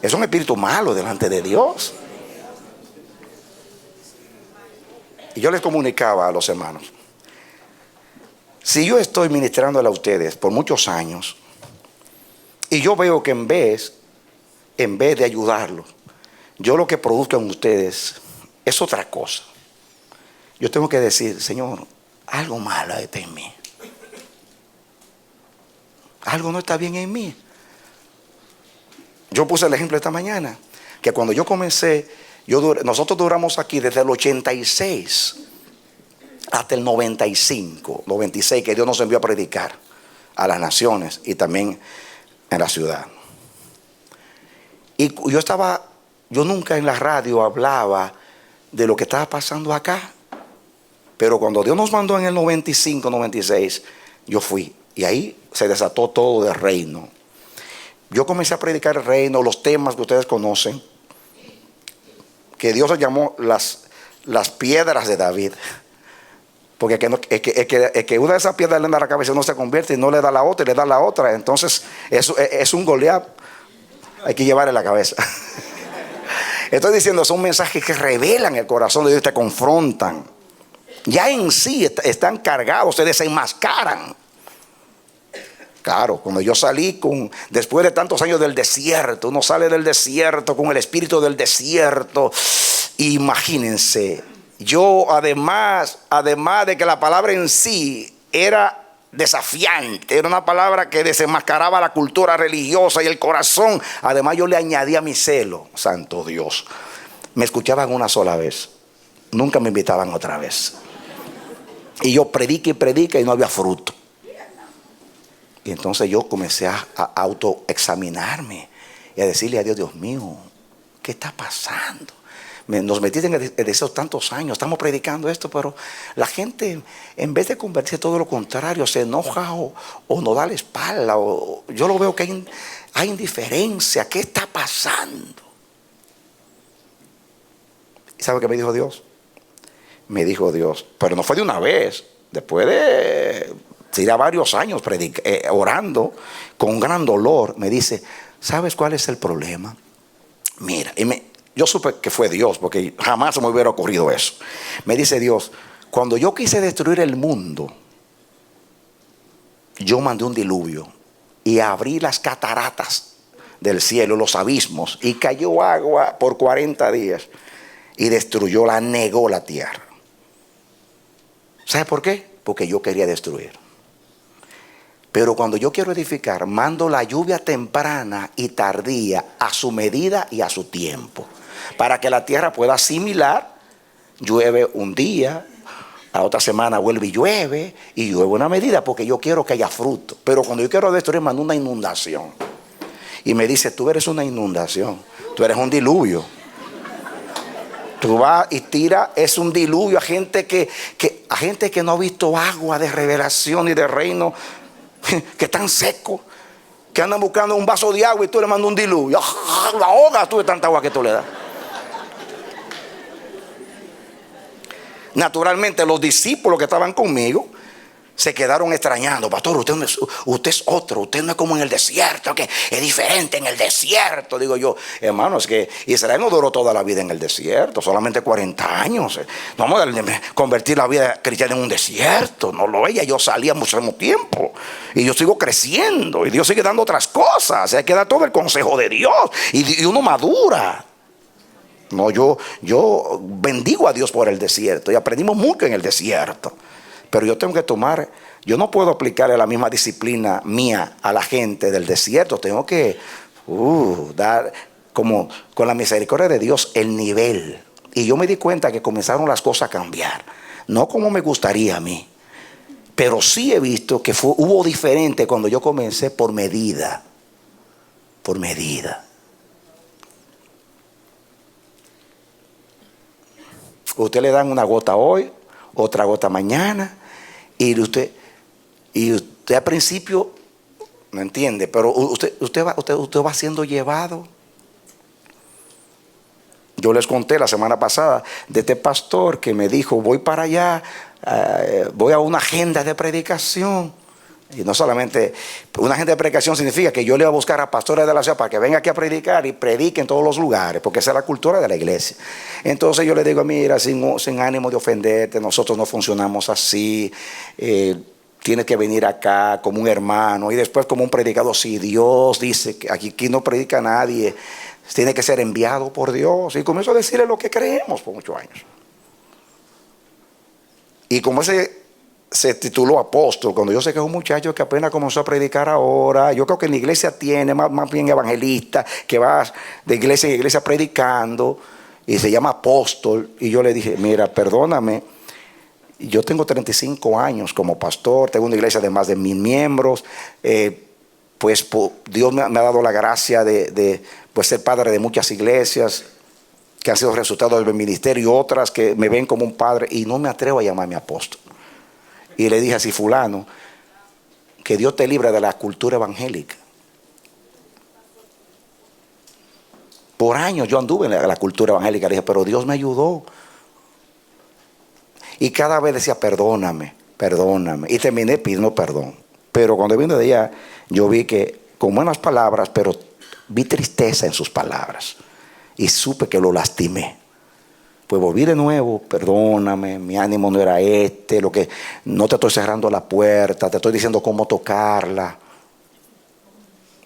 Es un espíritu malo delante de Dios. Y yo les comunicaba a los hermanos, si yo estoy ministrándole a ustedes por muchos años y yo veo que en vez de ayudarlos, yo lo que produzco en ustedes es otra cosa, yo tengo que decir, Señor, algo malo está en mí, algo no está bien en mí. Yo puse el ejemplo esta mañana, que cuando yo comencé, nosotros duramos aquí desde el 86 hasta el 95, 96, que Dios nos envió a predicar a las naciones y también en la ciudad. Y yo nunca en la radio hablaba de lo que estaba pasando acá. Pero cuando Dios nos mandó en el 95, 96, yo fui. Y ahí se desató todo del reino. yo comencé a predicar el reino, los temas que ustedes conocen, que Dios les llamó las piedras de David. Porque es que una de esas piedras le da a la cabeza, no se convierte, y no le da la otra y le da la otra. Entonces es un Goliat. Hay que llevarle la cabeza. Estoy diciendo, son mensajes que revelan el corazón de Dios, te confrontan. Ya en sí están cargados, se desenmascaran. Claro, cuando yo salí después de tantos años del desierto, uno sale del desierto con el espíritu del desierto. Imagínense, yo además de que la palabra en sí era desafiante, era una palabra que desenmascaraba la cultura religiosa y el corazón. Además yo le añadía mi celo. Santo Dios, me escuchaban una sola vez, nunca me invitaban otra vez. Y yo predica y no había fruto. Y entonces yo comencé a autoexaminarme y a decirle a Dios, Dios mío, ¿qué está pasando? Nos metiste en esos tantos años, estamos predicando esto, pero la gente, en vez de convertirse, todo lo contrario, se enoja o no da la espalda. Yo lo veo que hay indiferencia. ¿Qué está pasando? ¿Y sabe qué me dijo Dios? Me dijo Dios, pero no fue de una vez, después de ir a varios años orando con un gran dolor. Me dice, ¿sabes cuál es el problema? Mira, yo supe que fue Dios, porque jamás se me hubiera ocurrido eso. Me dice Dios, cuando yo quise destruir el mundo, yo mandé un diluvio y abrí las cataratas del cielo, los abismos, y cayó agua por 40 días y destruyó, negó la tierra. ¿Sabe por qué? Porque yo quería destruir. Pero cuando yo quiero edificar, mando la lluvia temprana y tardía a su medida y a su tiempo, para que la tierra pueda asimilar. Llueve un día, a otra semana vuelve y llueve una medida, porque yo quiero que haya fruto. Pero cuando yo quiero destruir, mando una inundación. Y me dice, tú eres una inundación, tú eres un diluvio. Tú vas y tiras, es un diluvio a gente que no ha visto agua de revelación y de reino, que están secos, que andan buscando un vaso de agua y tú le mandas un diluvio. La ahogas tú de tanta agua que tú le das. Naturalmente los discípulos que estaban conmigo se quedaron extrañando. Pastor, usted es otro, usted no es como en el desierto, que es diferente en el desierto. Digo yo, hermano, es que Israel no duró toda la vida en el desierto, solamente 40 años. No vamos a convertir la vida cristiana en un desierto. No lo veía, yo salía mucho tiempo y yo sigo creciendo y Dios sigue dando otras cosas. Hay que dar todo el consejo de Dios y uno madura. No, yo bendigo a Dios por el desierto y aprendimos mucho en el desierto. Pero yo tengo que yo no puedo aplicarle la misma disciplina mía a la gente del desierto. Tengo que dar, como con la misericordia de Dios, el nivel. Y yo me di cuenta que comenzaron las cosas a cambiar. No como me gustaría a mí, pero sí he visto que hubo diferente cuando yo comencé por medida. Por medida. Usted le dan una gota hoy, otra gota mañana, y usted al principio no entiende, pero usted va siendo llevado. Yo les conté la semana pasada de este pastor que me dijo, voy para allá, voy a una agenda de predicación. Y no solamente una agenda de predicación significa que yo le voy a buscar a pastores de la ciudad para que vengan aquí a predicar y prediquen en todos los lugares, porque esa es la cultura de la iglesia. Entonces yo le digo, mira, sin ánimo de ofenderte, nosotros no funcionamos así. Tienes que venir acá como un hermano y después como un predicador. Si Dios dice que aquí no predica nadie, tiene que ser enviado por Dios. Y comienzo a decirle lo que creemos por muchos años. Y como se tituló apóstol, cuando yo sé que es un muchacho que apenas comenzó a predicar ahora, yo creo que en la iglesia tiene más bien evangelista, que va de iglesia en iglesia predicando, y se llama apóstol. Y yo le dije, mira, perdóname, yo tengo 35 años como pastor, tengo una iglesia de más de 1000 miembros, pues Dios me ha dado la gracia de ser padre de muchas iglesias que han sido resultado del ministerio, y otras que me ven como un padre, y no me atrevo a llamarme apóstol. Y le dije así, fulano, que Dios te libre de la cultura evangélica. Por años yo anduve en la cultura evangélica. Le dije, pero Dios me ayudó. Y cada vez decía, perdóname, perdóname. Y terminé pidiendo perdón. Pero cuando vine de allá, yo vi que con buenas palabras, pero vi tristeza en sus palabras. Y supe que lo lastimé. Pues volví de nuevo, perdóname, mi ánimo no era lo que no te estoy cerrando la puerta, te estoy diciendo cómo tocarla.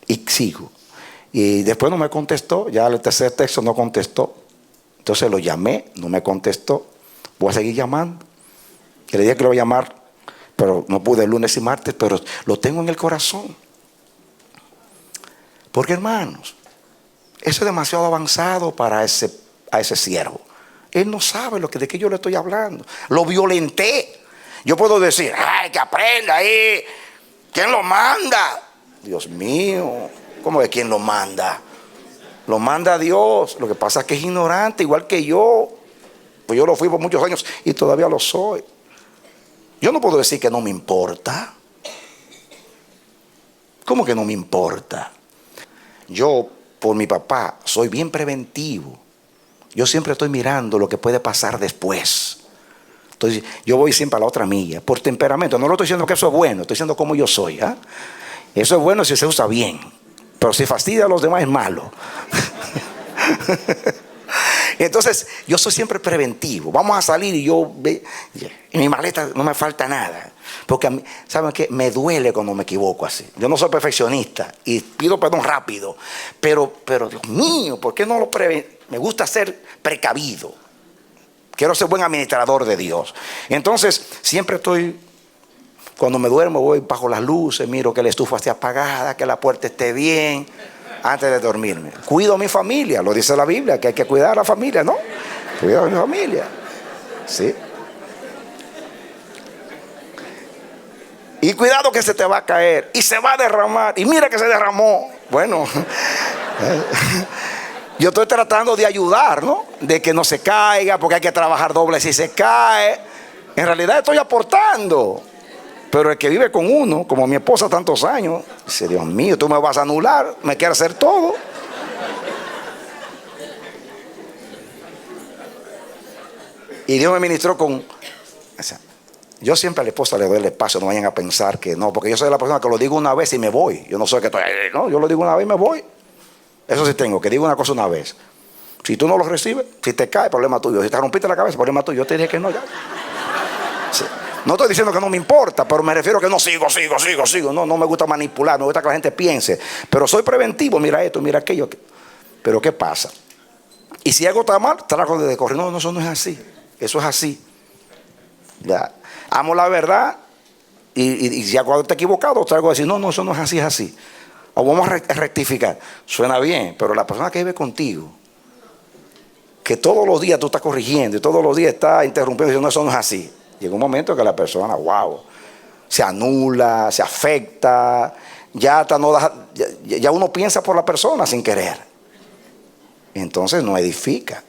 Y sigo. Y después no me contestó, ya el tercer texto no contestó. Entonces lo llamé, no me contestó. Voy a seguir llamando. Y le dije que lo voy a llamar, pero no pude el lunes y martes, pero lo tengo en el corazón. Porque hermanos, eso es demasiado avanzado para ese siervo. Él no sabe de qué yo le estoy hablando. Lo violenté. Yo puedo decir, ay, que aprenda ahí. ¿Quién lo manda? Dios mío, ¿cómo de quién lo manda? Lo manda Dios. Lo que pasa es que es ignorante, igual que yo. Pues yo lo fui por muchos años y todavía lo soy. Yo no puedo decir que no me importa. ¿Cómo que no me importa? Yo, por mi papá, soy bien preventivo. Yo siempre estoy mirando lo que puede pasar después. Entonces, yo voy siempre a la otra milla. Por temperamento, no lo estoy diciendo que eso es bueno, estoy diciendo cómo yo soy. Eso es bueno si se usa bien. Pero si fastidia a los demás es malo. Entonces, yo soy siempre preventivo. Vamos a salir y en mi maleta no me falta nada. Porque a mí, ¿saben qué? Me duele cuando me equivoco así. Yo no soy perfeccionista y pido perdón rápido. Pero Dios mío, ¿por qué no lo me gusta ser precavido? Quiero ser buen administrador de Dios. Entonces, siempre cuando me duermo, voy bajo las luces, miro que la estufa esté apagada, que la puerta esté bien, antes de dormirme. Cuido a mi familia, lo dice la Biblia, que hay que cuidar a la familia, ¿no? Cuido a mi familia. Sí. Y cuidado que se te va a caer y se va a derramar. Y mira que se derramó. Bueno, yo estoy tratando de ayudar, ¿no? De que no se caiga, porque hay que trabajar doble si se cae. En realidad estoy aportando. Pero el que vive con uno, como mi esposa tantos años, dice, Dios mío, tú me vas a anular, me quieres hacer todo. Y Dios me ministró yo siempre a la esposa le doy el espacio, no vayan a pensar que no, porque yo soy la persona que lo digo una vez y me voy. Yo no soy que estoy, no, yo lo digo una vez y me voy. Eso sí tengo, que digo una cosa una vez. Si tú no lo recibes, si te cae, problema tuyo. Si te rompiste la cabeza, problema tuyo. Yo te dije que no, ya. Sí. No estoy diciendo que no me importa, pero me refiero a que no sigo. No me gusta manipular, me gusta que la gente piense. Pero soy preventivo, mira esto, mira aquello. Pero ¿qué pasa? Y si algo está mal, trato de correr. No, eso no es así. Eso es así. Ya. Amo la verdad. Y si algo está equivocado, traigo a decir, no, eso no es así, es así. O vamos a rectificar. Suena bien, pero la persona que vive contigo, que todos los días tú estás corrigiendo y todos los días estás interrumpiendo, diciendo, no, eso no es así. Llega un momento que la persona, se anula, se afecta, ya uno piensa por la persona sin querer. Entonces no edifica.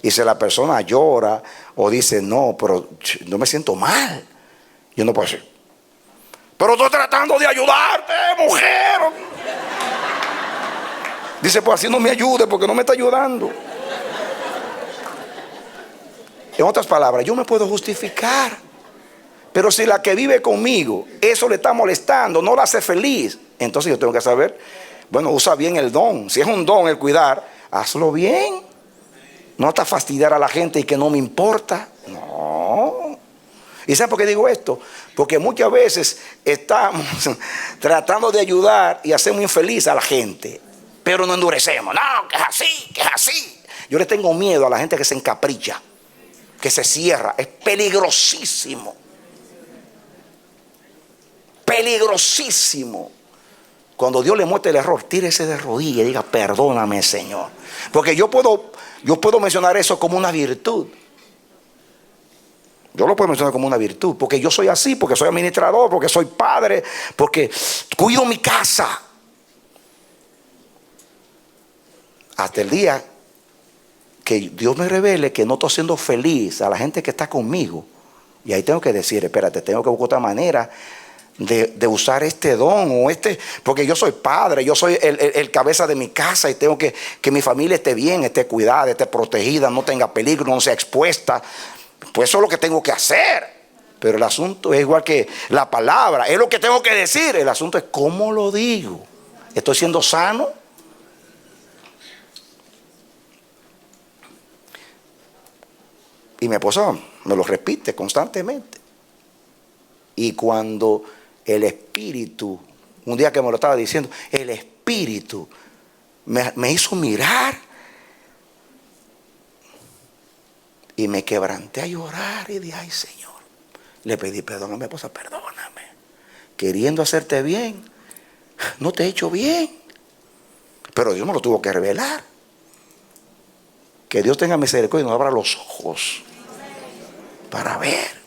Y si la persona llora o dice, no, pero no me siento mal, yo no puedo decir, pero estoy tratando de ayudarte, mujer. Dice, pues así no me ayude porque no me está ayudando. En otras palabras, yo me puedo justificar, pero si la que vive conmigo, eso le está molestando, no la hace feliz, entonces yo tengo que saber, bueno, usa bien el don. Si es un don el cuidar, hazlo bien. No hasta fastidiar a la gente y que no me importa. No. ¿Y saben por qué digo esto? Porque muchas veces estamos tratando de ayudar y hacemos infeliz a la gente, pero no endurecemos. No, que es así. Yo le tengo miedo a la gente que se encapricha, que se cierra. Es peligrosísimo. Peligrosísimo. Cuando Dios le muestre el error, tírese de rodillas y diga, perdóname, Señor. Porque yo puedo mencionar eso como una virtud. Yo lo puedo mencionar como una virtud, porque yo soy así, porque soy administrador, porque soy padre, porque cuido mi casa. Hasta el día que Dios me revele que no estoy siendo feliz a la gente que está conmigo. Y ahí tengo que decir, espérate, tengo que buscar otra manera de usar este don o porque yo soy padre, yo soy el cabeza de mi casa y tengo que mi familia esté bien, esté cuidada, esté protegida, no tenga peligro, no sea expuesta. Pues eso es lo que tengo que hacer. Pero el asunto es igual que la palabra, es lo que tengo que decir. El asunto es cómo lo digo. ¿Estoy siendo sano? Y mi esposa me lo repite constantemente. Y cuando el Espíritu, un día que me lo estaba diciendo, el Espíritu me hizo mirar y me quebranté a llorar y dije, ay Señor, le pedí perdón a mi esposa, perdóname, queriendo hacerte bien, no te he hecho bien, pero Dios me lo tuvo que revelar. Que Dios tenga misericordia y nos abra los ojos para ver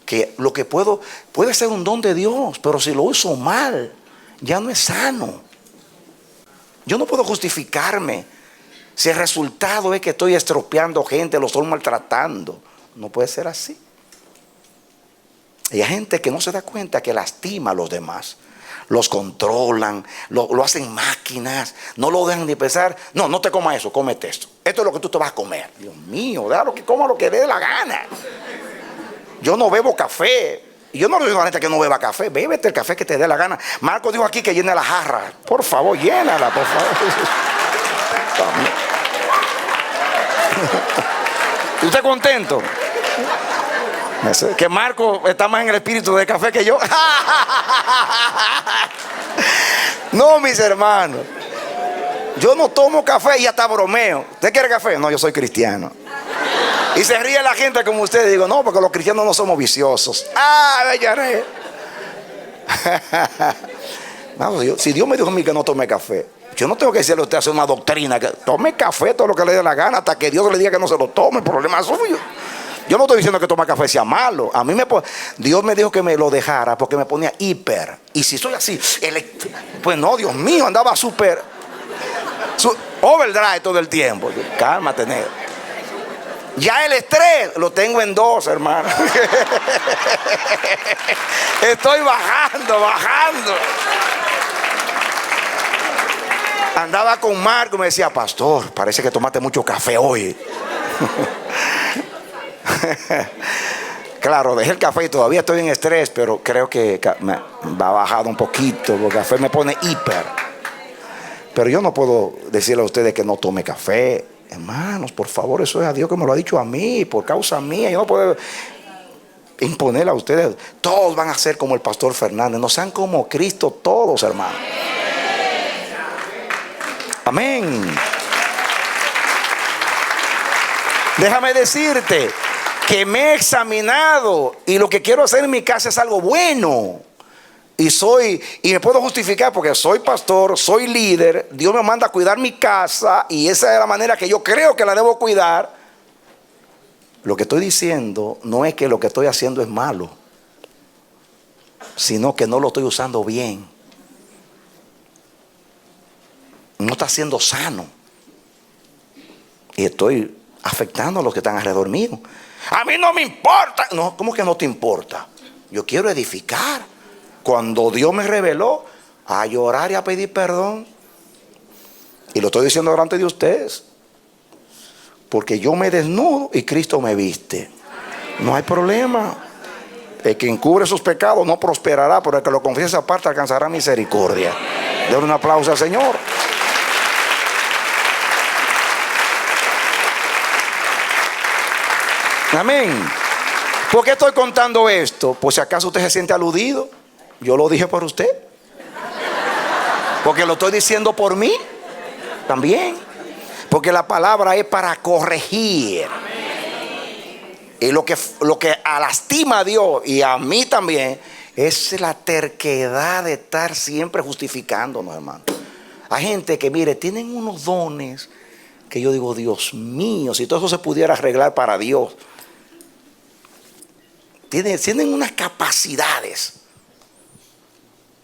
que lo que puede ser un don de Dios, pero si lo uso mal, ya no es sano. Yo no puedo justificarme si el resultado es que estoy estropeando gente, lo estoy maltratando. No puede ser así. Y hay gente que no se da cuenta que lastima a los demás. Los controlan, lo hacen máquinas, no lo dejan ni pensar. No te comas eso, cómete esto. Esto es lo que tú te vas a comer. Dios mío, déjalo que coma lo que dé la gana. Yo no bebo café. Y yo no le digo a la gente que no beba café. Bébete el café que te dé la gana. Marco dijo aquí que llene la jarra. Por favor, llénala, por favor. ¿Usted está contento? Que Marco está más en el espíritu del café que yo. No, mis hermanos, yo no tomo café y hasta bromeo. ¿Usted quiere café? No, yo soy cristiano. Y se ríe la gente como usted. Digo, no, porque los cristianos no somos viciosos. Bellaré. No, si Dios me dijo a mí que no tome café, yo no tengo que decirle a usted hacer una doctrina que tome café todo lo que le dé la gana hasta que Dios le diga que no se lo tome. El problema es suyo. Yo no estoy diciendo que tomar café sea malo. A mí Dios me dijo que me lo dejara porque me ponía hiper. Y si soy así, pues no, Dios mío, andaba súper overdrive todo el tiempo. Cálmate, negro. Ya el estrés lo tengo en 2, hermano. Estoy bajando. Andaba con Marco y me decía, pastor, parece que tomaste mucho café hoy. Claro, dejé el café y todavía estoy en estrés, pero creo que me ha bajado un poquito, porque el café me pone hiper. Pero yo no puedo decirle a ustedes que no tome café. Hermanos, por favor, eso es a Dios que me lo ha dicho a mí, por causa mía. Yo no puedo imponerle a ustedes. Todos van a ser como el pastor Fernández. No sean como Cristo todos, hermanos. Amén. Déjame decirte que me he examinado y lo que quiero hacer en mi casa es algo bueno. Y me puedo justificar porque soy pastor, soy líder. Dios me manda a cuidar mi casa y esa es la manera que yo creo que la debo cuidar. Lo que estoy diciendo no es que lo que estoy haciendo es malo, sino que no lo estoy usando bien. No está siendo sano. Y estoy afectando a los que están alrededor mío. A mí no me importa. No, ¿cómo que no te importa? Yo quiero edificar. Cuando Dios me reveló a llorar y a pedir perdón, y lo estoy diciendo delante de ustedes, porque yo me desnudo y Cristo me viste. No hay problema. El que encubre sus pecados no prosperará, pero el que lo confiesa aparte alcanzará misericordia. Den un aplauso al Señor. Amén. ¿Por qué estoy contando esto? Por si acaso usted se siente aludido. Yo lo dije por usted. Porque lo estoy diciendo por mí también. Porque la palabra es para corregir. Y lo que lastima a Dios y a mí también es la terquedad de estar siempre justificándonos, hermano. Hay gente que, mire, tienen unos dones que yo digo, Dios mío, si todo eso se pudiera arreglar para Dios. Tienen unas capacidades.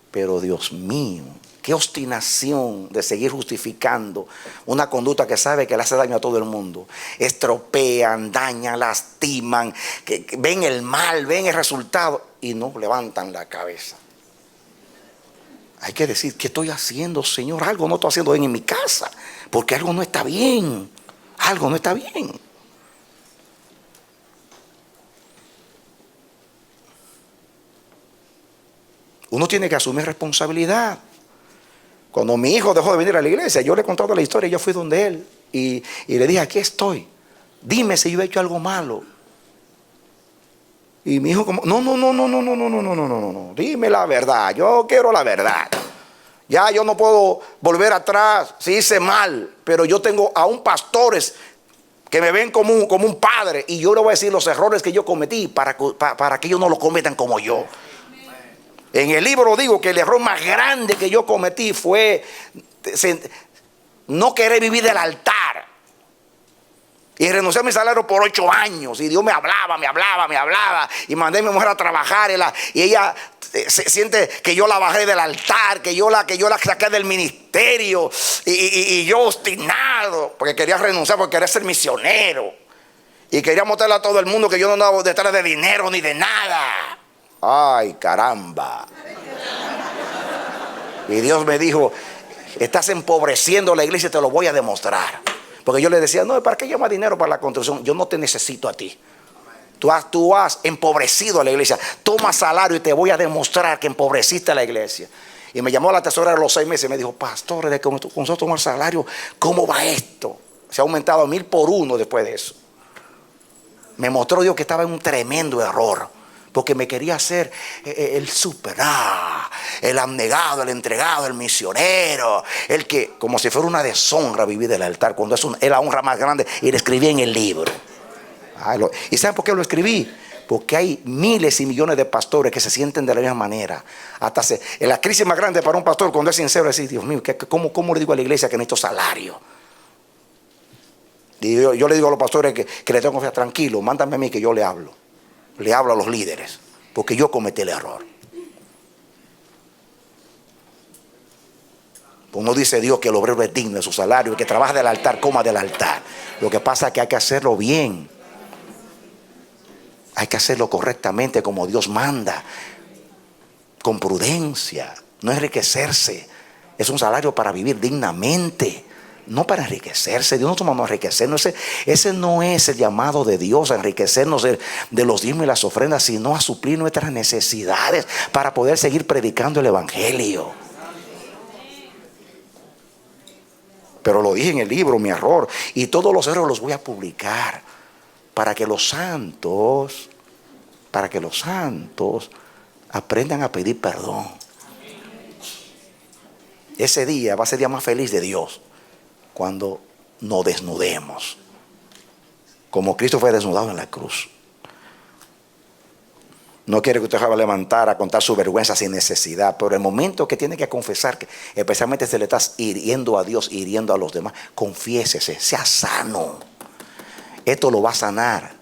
Pero Dios mío, qué obstinación de seguir justificando una conducta que sabe que le hace daño a todo el mundo. Estropean, dañan, lastiman, que ven el mal, ven el resultado. y no levantan la cabeza. Hay que decir, ¿qué estoy haciendo, Señor? Algo no estoy haciendo bien en mi casa, porque algo no está bien. Algo no está bien. Uno tiene que asumir responsabilidad. Cuando mi hijo dejó de venir a la iglesia, yo le he contado la historia, yo fui donde él y le dije, aquí estoy. Dime si yo he hecho algo malo. Y mi hijo como, no, dime la verdad, yo quiero la verdad. Ya yo no puedo volver atrás si hice mal, pero yo tengo aún pastores que me ven como un padre y yo le voy a decir los errores que yo cometí para que ellos no lo cometan como yo. En el libro digo que el error más grande que yo cometí fue no querer vivir del altar. Y renuncié a mi salario por 8 años. Y Dios me hablaba. Y mandé a mi mujer a trabajar. Y ella se siente que yo la bajé del altar, que yo la saqué del ministerio. Y yo obstinado, porque quería renunciar, porque quería ser misionero. Y quería mostrarle a todo el mundo que yo no andaba detrás de dinero ni de nada. Ay, caramba. Y Dios me dijo, estás empobreciendo la iglesia y te lo voy a demostrar. Porque yo le decía, no, ¿para qué llama dinero para la construcción? Yo no te necesito a ti. Tú has empobrecido a la iglesia. Toma salario y te voy a demostrar que empobreciste a la iglesia. Y me llamó la tesorera a los 6 meses y me dijo, pastor, desde que nosotros tomamos el salario, ¿cómo va esto? Se ha aumentado 1000 por 1 después de eso. Me mostró Dios que estaba en un tremendo error. Porque me quería hacer el el abnegado, el entregado, el misionero. El que, como si fuera una deshonra vivir del altar, cuando es la honra más grande. Y le escribí en el libro. ¿Y saben por qué lo escribí? Porque hay miles y millones de pastores que se sienten de la misma manera. En la crisis más grande para un pastor, cuando es sincero, es decir, Dios mío, ¿cómo le digo a la iglesia que necesito salario? Y yo le digo a los pastores que le tengo confianza, tranquilo, mándame a mí que yo le hablo. Le hablo a los líderes, porque yo cometí el error. Uno dice Dios que el obrero es digno de su salario, el que trabaja del altar, coma del altar. Lo que pasa es que hay que hacerlo bien. Hay que hacerlo correctamente, como Dios manda, con prudencia, no enriquecerse. Es un salario para vivir dignamente, no para enriquecerse. Dios no toma a enriquecernos. Ese no es el llamado de Dios, a enriquecernos de los diezmos y las ofrendas, sino a suplir nuestras necesidades para poder seguir predicando el evangelio. Pero lo dije en el libro, mi error, y todos los errores los voy a publicar para que los santos aprendan a pedir perdón. Ese día va a ser el día más feliz de Dios, cuando nos desnudemos, como Cristo fue desnudado en la cruz. No quiere que usted se va a levantar a contar su vergüenza sin necesidad, pero el momento que tiene que confesar, que especialmente se le estás hiriendo a Dios, hiriendo a los demás, confiésese, sea sano. Esto lo va a sanar.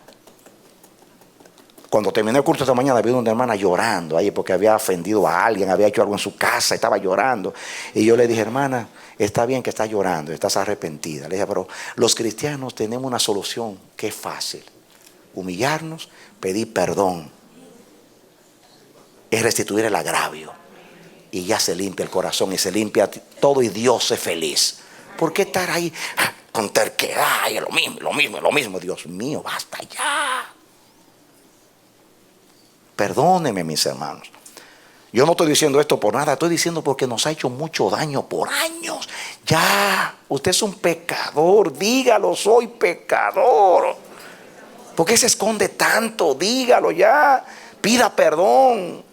Cuando terminé el culto esta mañana, vi una hermana llorando ahí porque había ofendido a alguien, había hecho algo en su casa, estaba llorando. Y yo le dije, hermana, está bien que estás llorando, estás arrepentida. Le dije, pero los cristianos tenemos una solución que es fácil. Humillarnos, pedir perdón. Es restituir el agravio. Y ya se limpia el corazón y se limpia todo y Dios es feliz. ¿Por qué estar ahí con terquedad? Y lo mismo. Dios mío, basta ya. Perdónenme, mis hermanos. Yo no estoy diciendo esto por nada, estoy diciendo porque nos ha hecho mucho daño por años. Ya, usted es un pecador, dígalo, soy pecador. ¿Por qué se esconde tanto? Dígalo ya, pida perdón.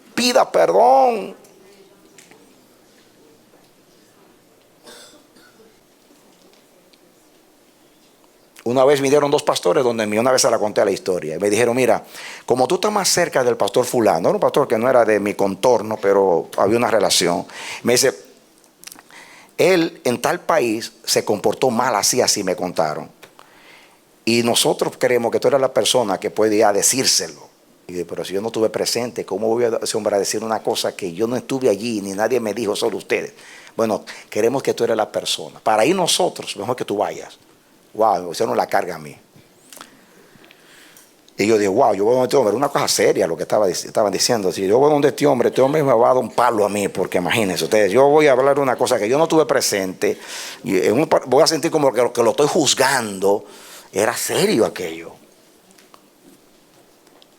Una vez vinieron 2 pastores donde una vez se la conté la historia. Y me dijeron, mira, como tú estás más cerca del pastor fulano, era un pastor que no era de mi contorno, pero había una relación. Me dice, él en tal país se comportó mal, así me contaron. Y nosotros creemos que tú eres la persona que puede ir a decírselo. Y dije, pero si yo no estuve presente, ¿cómo voy a ese hombre a decir una cosa que yo no estuve allí, ni nadie me dijo, solo ustedes? Bueno, queremos que tú eres la persona. Para ir nosotros, mejor que tú vayas. Wow, me pusieron la carga a mí. Y yo digo, wow, yo voy donde este hombre, era una cosa seria lo que estaban diciendo. Si yo voy donde este hombre me va a dar un palo a mí, porque imagínense ustedes, yo voy a hablar de una cosa que yo no tuve presente, y voy a sentir como que lo estoy juzgando. Era serio aquello.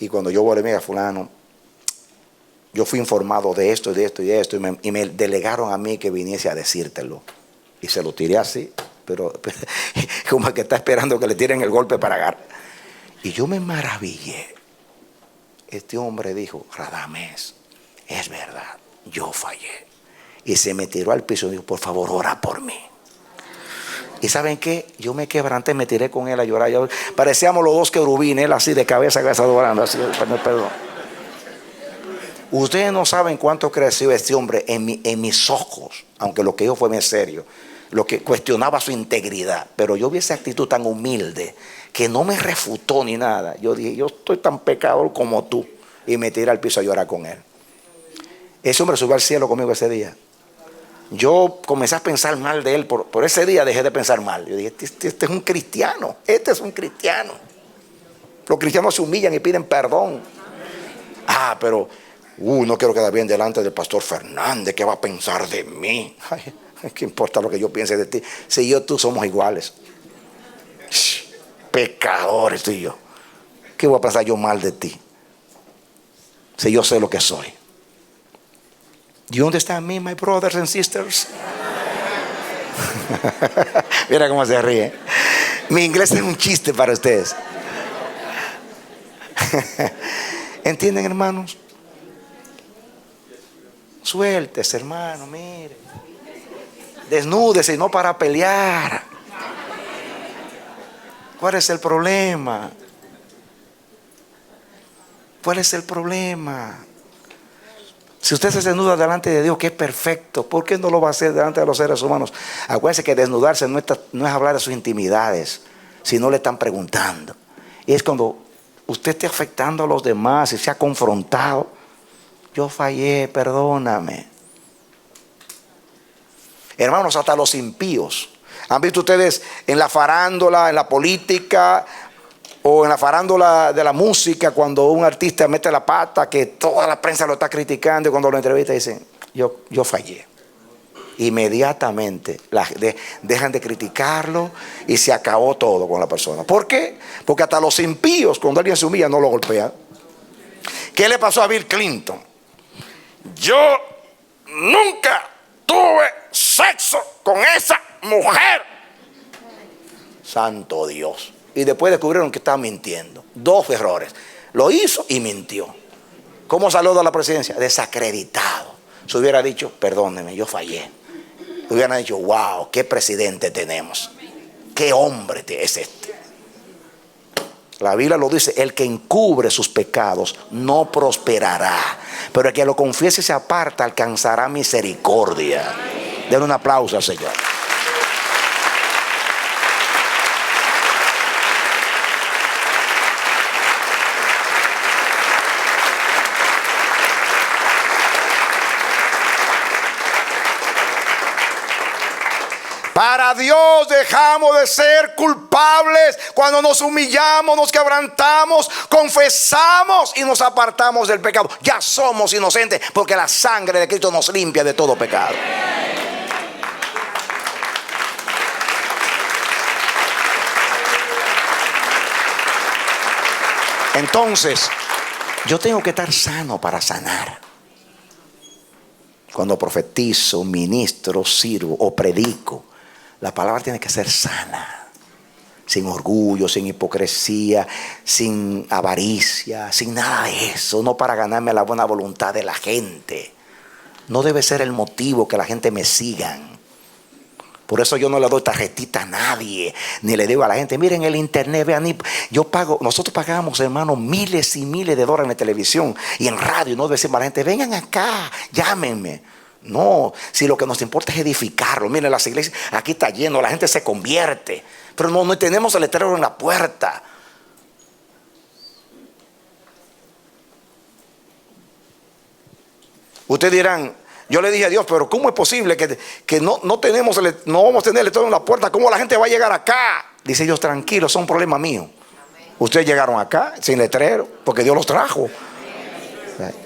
Y cuando yo volví a fulano, yo fui informado de esto y de esto y de esto, y me delegaron a mí que viniese a decírtelo. Y se lo tiré así, pero como que está esperando que le tiren el golpe para agarrar. Y yo me maravillé. Este hombre dijo, Radamés, es verdad, yo fallé. Y se me tiró al piso y dijo, por favor, ora por mí. ¿Y saben qué? Yo me quebranté, me tiré con él a llorar. Parecíamos los dos querubines, él así de cabeza adorando, así, perdón. Ustedes no saben cuánto creció este hombre en mis ojos, aunque lo que dijo fue muy serio, lo que cuestionaba su integridad. Pero yo vi esa actitud tan humilde que no me refutó ni nada. Yo dije, yo estoy tan pecador como tú. Y me tiré al piso a llorar con él. Ese hombre subió al cielo conmigo ese día. Yo comencé a pensar mal de él. Por ese día dejé de pensar mal. Yo dije, este es un cristiano. Este es un cristiano. Los cristianos se humillan y piden perdón. Pero no quiero quedar bien delante del pastor Fernández. ¿Qué va a pensar de mí? Ay, ¿qué importa lo que yo piense de ti? Si yo y tú somos iguales. Pecadores tú y yo. ¿Qué voy a pensar yo mal de ti? Si yo sé lo que soy. Do you understand me, my brothers and sisters? Mira cómo se ríe. Mi inglés es un chiste para ustedes. ¿Entienden, hermanos? Suéltese, hermano, mire. Desnúdese y no para pelear. ¿Cuál es el problema? ¿Cuál es el problema? Si usted se desnuda delante de Dios, que es perfecto, ¿por qué no lo va a hacer delante de los seres humanos? Acuérdense que desnudarse no es hablar de sus intimidades, si no le están preguntando. Y es cuando usted esté afectando a los demás y se ha confrontado. Yo fallé, perdóname. Hermanos, hasta los impíos. ¿Han visto ustedes en la farándula, en la política o en la farándula de la música, cuando un artista mete la pata, que toda la prensa lo está criticando, y cuando lo entrevista dicen, yo fallé? Inmediatamente dejan de criticarlo y se acabó todo con la persona. ¿Por qué? Porque hasta los impíos, cuando alguien se humilla, no lo golpean. ¿Qué le pasó a Bill Clinton? Yo nunca tuve sexo con esa mujer. Santo Dios. Y después descubrieron que estaba mintiendo. 2 errores. Lo hizo y mintió. ¿Cómo salió de la presidencia? Desacreditado. Se hubiera dicho, perdóneme, yo fallé. Hubieran dicho, wow, qué presidente tenemos. Qué hombre es este. La Biblia lo dice, el que encubre sus pecados no prosperará, pero el que lo confiese y se aparta alcanzará misericordia. Denle un aplauso al Señor. Para Dios dejamos de ser culpables cuando nos humillamos, nos quebrantamos, confesamos y nos apartamos del pecado. Ya somos inocentes porque la sangre de Cristo nos limpia de todo pecado. Entonces, yo tengo que estar sano para sanar. Cuando profetizo, ministro, sirvo o predico, la palabra tiene que ser sana, sin orgullo, sin hipocresía, sin avaricia, sin nada de eso, no para ganarme la buena voluntad de la gente. No debe ser el motivo que la gente me sigan. Por eso yo no le doy tarjetita a nadie, ni le digo a la gente, miren el internet, vean, nosotros pagamos, hermano, miles y miles de dólares en televisión y en radio, no decimos a la gente, vengan acá, llámenme. No, si lo que nos importa es edificarlo. Miren, las iglesias, aquí está lleno, la gente se convierte, pero no tenemos el letrero en la puerta. Ustedes dirán, yo le dije a Dios, pero ¿cómo es posible que no vamos a tener el letrero en la puerta? ¿Cómo la gente va a llegar acá? Dice Dios, tranquilo, son un problema mío. Ustedes llegaron acá sin letrero porque Dios los trajo.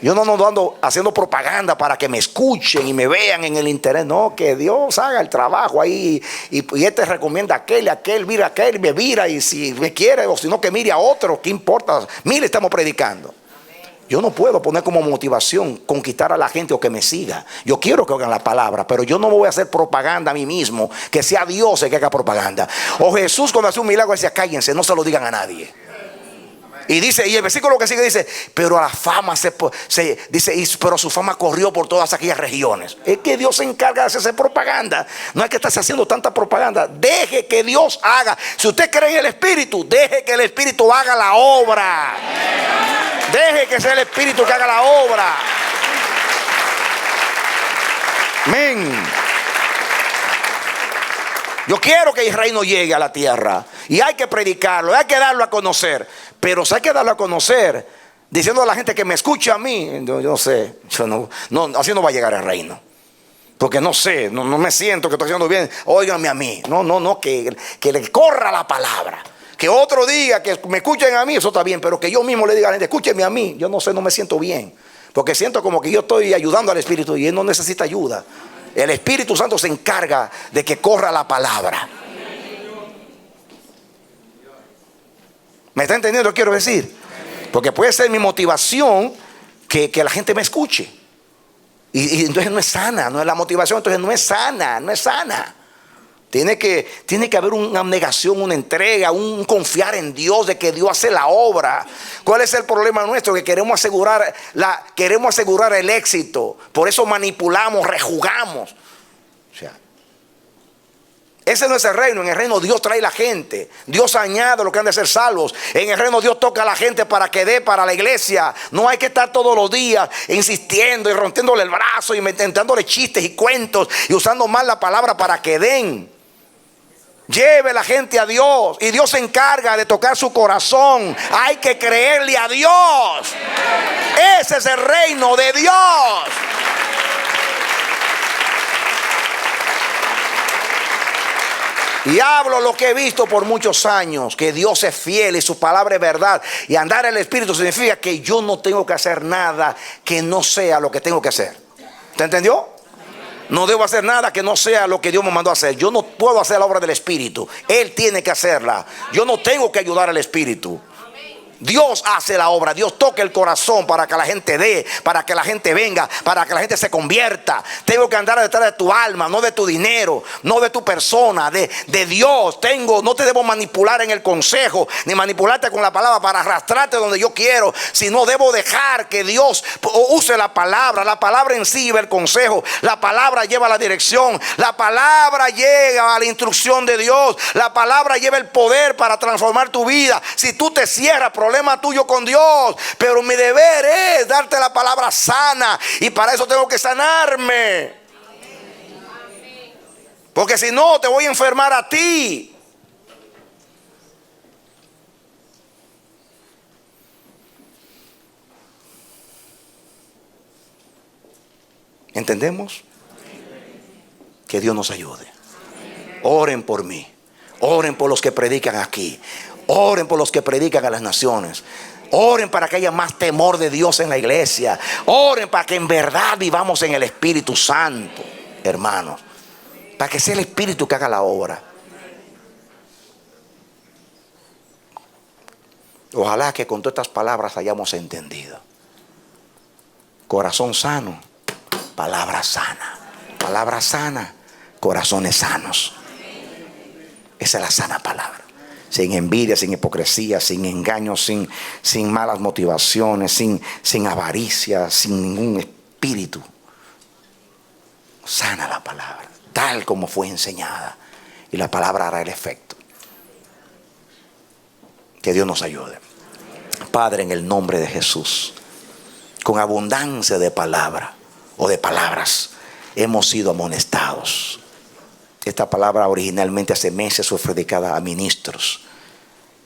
Yo no ando haciendo propaganda para que me escuchen y me vean en el internet. No, que Dios haga el trabajo ahí. Y este recomienda a aquel, mira a aquel, me mira. Y si me quiere o si no, que mire a otro. ¿Qué importa? Mire, estamos predicando. Yo no puedo poner como motivación conquistar a la gente o que me siga. Yo quiero que oigan la palabra, pero yo no me voy a hacer propaganda a mí mismo. Que sea Dios el que haga propaganda. O Jesús cuando hace un milagro decía, cállense, no se lo digan a nadie. Y dice, y el versículo que sigue dice, pero la fama pero su fama corrió por todas aquellas regiones. Es que Dios se encarga de hacer propaganda. No hay que estarse haciendo tanta propaganda. Deje que Dios haga. Si usted cree en el Espíritu, deje que el Espíritu haga la obra. Deje que sea el Espíritu que haga la obra. Amén. Yo quiero que el reino llegue a la tierra. Y hay que predicarlo, hay que darlo a conocer. Pero si hay que darlo a conocer diciendo a la gente que me escuche a mí, yo no sé, así no va a llegar el reino. Porque no sé, no me siento que estoy haciendo bien. Óiganme a mí. No, que le corra la palabra. Que otro diga que me escuchen a mí, eso está bien. Pero que yo mismo le diga a la gente, escúcheme a mí. Yo no sé, no me siento bien. Porque siento como que yo estoy ayudando al Espíritu y él no necesita ayuda. El Espíritu Santo se encarga de que corra la palabra. ¿Me está entendiendo lo que quiero decir? Porque puede ser mi motivación que la gente me escuche. Y entonces no es sana, no es la motivación, entonces no es sana. Tiene que haber una abnegación, una entrega, un confiar en Dios, de que Dios hace la obra. ¿Cuál es el problema nuestro? Que queremos asegurar el éxito. Por eso manipulamos, rejugamos. O sea, ese no es el reino. En el reino Dios trae la gente. Dios añade lo que han de ser salvos. En el reino Dios toca a la gente para que dé para la iglesia. No hay que estar todos los días insistiendo y rompiéndole el brazo y intentándole chistes y cuentos y usando mal la palabra para que den. Lleve la gente a Dios y Dios se encarga de tocar su corazón. Hay que creerle a Dios. Ese es el reino de Dios. Y hablo lo que he visto por muchos años, que Dios es fiel y su palabra es verdad. Y andar en el Espíritu significa que yo no tengo que hacer nada que no sea lo que tengo que hacer. ¿Te entendió? No debo hacer nada que no sea lo que Dios me mandó a hacer. Yo no puedo hacer la obra del Espíritu. Él tiene que hacerla. Yo no tengo que ayudar al Espíritu. Dios hace la obra. Dios toca el corazón para que la gente dé, para que la gente venga, para que la gente se convierta. Tengo que andar detrás de tu alma, no de tu dinero, no de tu persona, de Dios. No te debo manipular en el consejo, ni manipularte con la palabra para arrastrarte donde yo quiero, sino debo dejar que Dios use la palabra. La palabra en sí lleva el consejo, la palabra lleva la dirección, la palabra llega a la instrucción de Dios, la palabra lleva el poder para transformar tu vida. Si tú te cierras, problema tuyo con Dios, pero mi deber es darte la palabra sana, y para eso tengo que sanarme, porque si no te voy a enfermar a ti. ¿Entendemos? Que Dios nos ayude. Oren por mí, oren por los que predican aquí, oren por los que predican a las naciones. Oren para que haya más temor de Dios en la iglesia. Oren para que en verdad vivamos en el Espíritu Santo, hermanos. Para que sea el Espíritu que haga la obra. Ojalá que con todas estas palabras hayamos entendido. Corazón sano, palabra sana. Palabra sana, corazones sanos. Esa es la sana palabra. Sin envidia, sin hipocresía, sin engaño, sin malas motivaciones, sin avaricia, sin ningún espíritu. Sana la palabra, tal como fue enseñada, y la palabra hará el efecto. Que Dios nos ayude. Padre, en el nombre de Jesús, con abundancia de palabra o de palabras, hemos sido amonestados. Esta palabra originalmente hace meses fue predicada a ministros,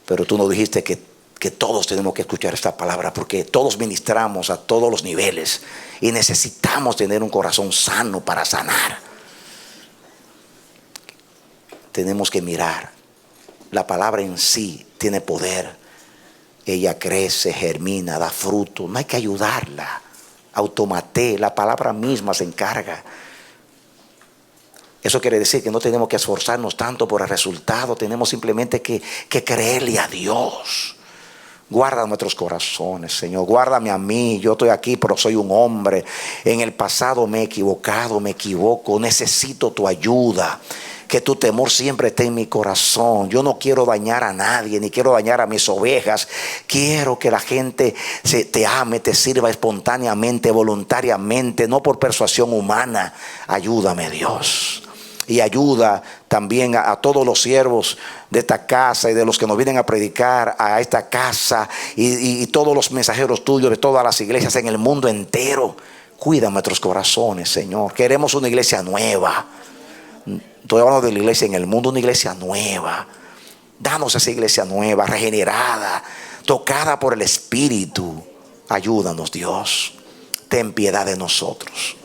pero tú nos dijiste que todos tenemos que escuchar esta palabra, porque todos ministramos a todos los niveles y necesitamos tener un corazón sano para sanar. Tenemos que mirar. La palabra en sí tiene poder ella crece, germina, da fruto. No hay que ayudarla. Automaté, la palabra misma se encarga. Eso quiere decir que no tenemos que esforzarnos tanto por el resultado. Tenemos simplemente que creerle a Dios. Guarda nuestros corazones, Señor. Guárdame a mí. Yo estoy aquí, pero soy un hombre. En el pasado me he equivocado, me equivoco. Necesito tu ayuda. Que tu temor siempre esté en mi corazón. Yo no quiero dañar a nadie, ni quiero dañar a mis ovejas. Quiero que la gente te ame, te sirva espontáneamente, voluntariamente, no por persuasión humana. Ayúdame, Dios. Y ayuda también a todos los siervos de esta casa y de los que nos vienen a predicar a esta casa y todos los mensajeros tuyos de todas las iglesias en el mundo entero. Cuida nuestros corazones, Señor. Queremos una iglesia nueva. Estoy hablando de la iglesia en el mundo, una iglesia nueva. Danos esa iglesia nueva, regenerada, tocada por el Espíritu. Ayúdanos, Dios. Ten piedad de nosotros.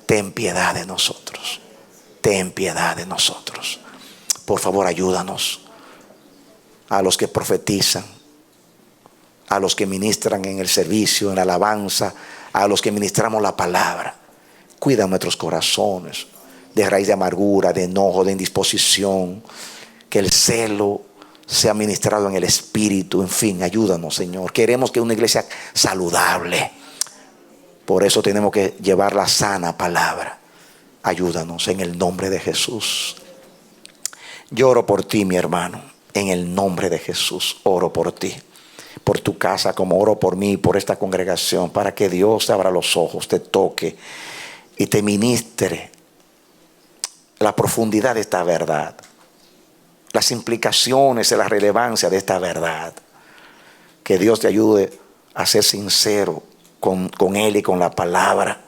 Ten piedad de nosotros. Ten piedad de nosotros. Por favor, ayúdanos. A los que profetizan, a los que ministran en el servicio, en la alabanza, a los que ministramos la palabra. Cuida nuestros corazones de raíz de amargura, de enojo, de indisposición. Que el celo sea ministrado en el Espíritu. En fin, ayúdanos, Señor. Queremos que una iglesia saludable. Por eso tenemos que llevar la sana palabra. Ayúdanos en el nombre de Jesús. Yo oro por ti, mi hermano. En el nombre de Jesús oro por ti, por tu casa, como oro por mí, por esta congregación, para que Dios te abra los ojos, te toque y te ministre la profundidad de esta verdad, las implicaciones de la relevancia de esta verdad. Que Dios te ayude a ser sincero con Él y con la palabra.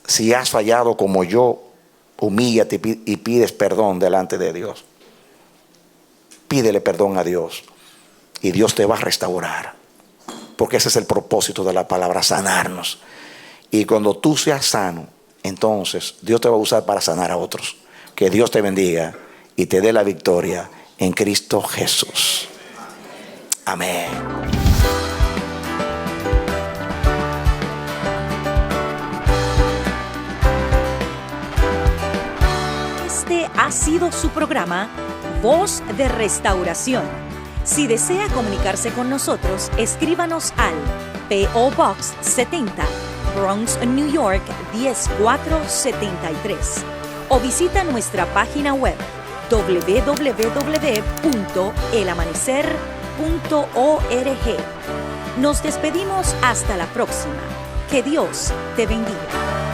Si has fallado como yo, humíllate y pides perdón delante de Dios. Pídele perdón a Dios y Dios te va a restaurar. Porque ese es el propósito de la palabra, sanarnos. Y cuando tú seas sano, entonces Dios te va a usar para sanar a otros. Que Dios te bendiga y te dé la victoria en Cristo Jesús. Amén. Este ha sido su programa Voz de Restauración. Si desea comunicarse con nosotros, escríbanos al P.O. Box 70, Bronx, New York 10473 o visita nuestra página web www.elamanecer.org. Nos despedimos hasta la próxima. Que Dios te bendiga.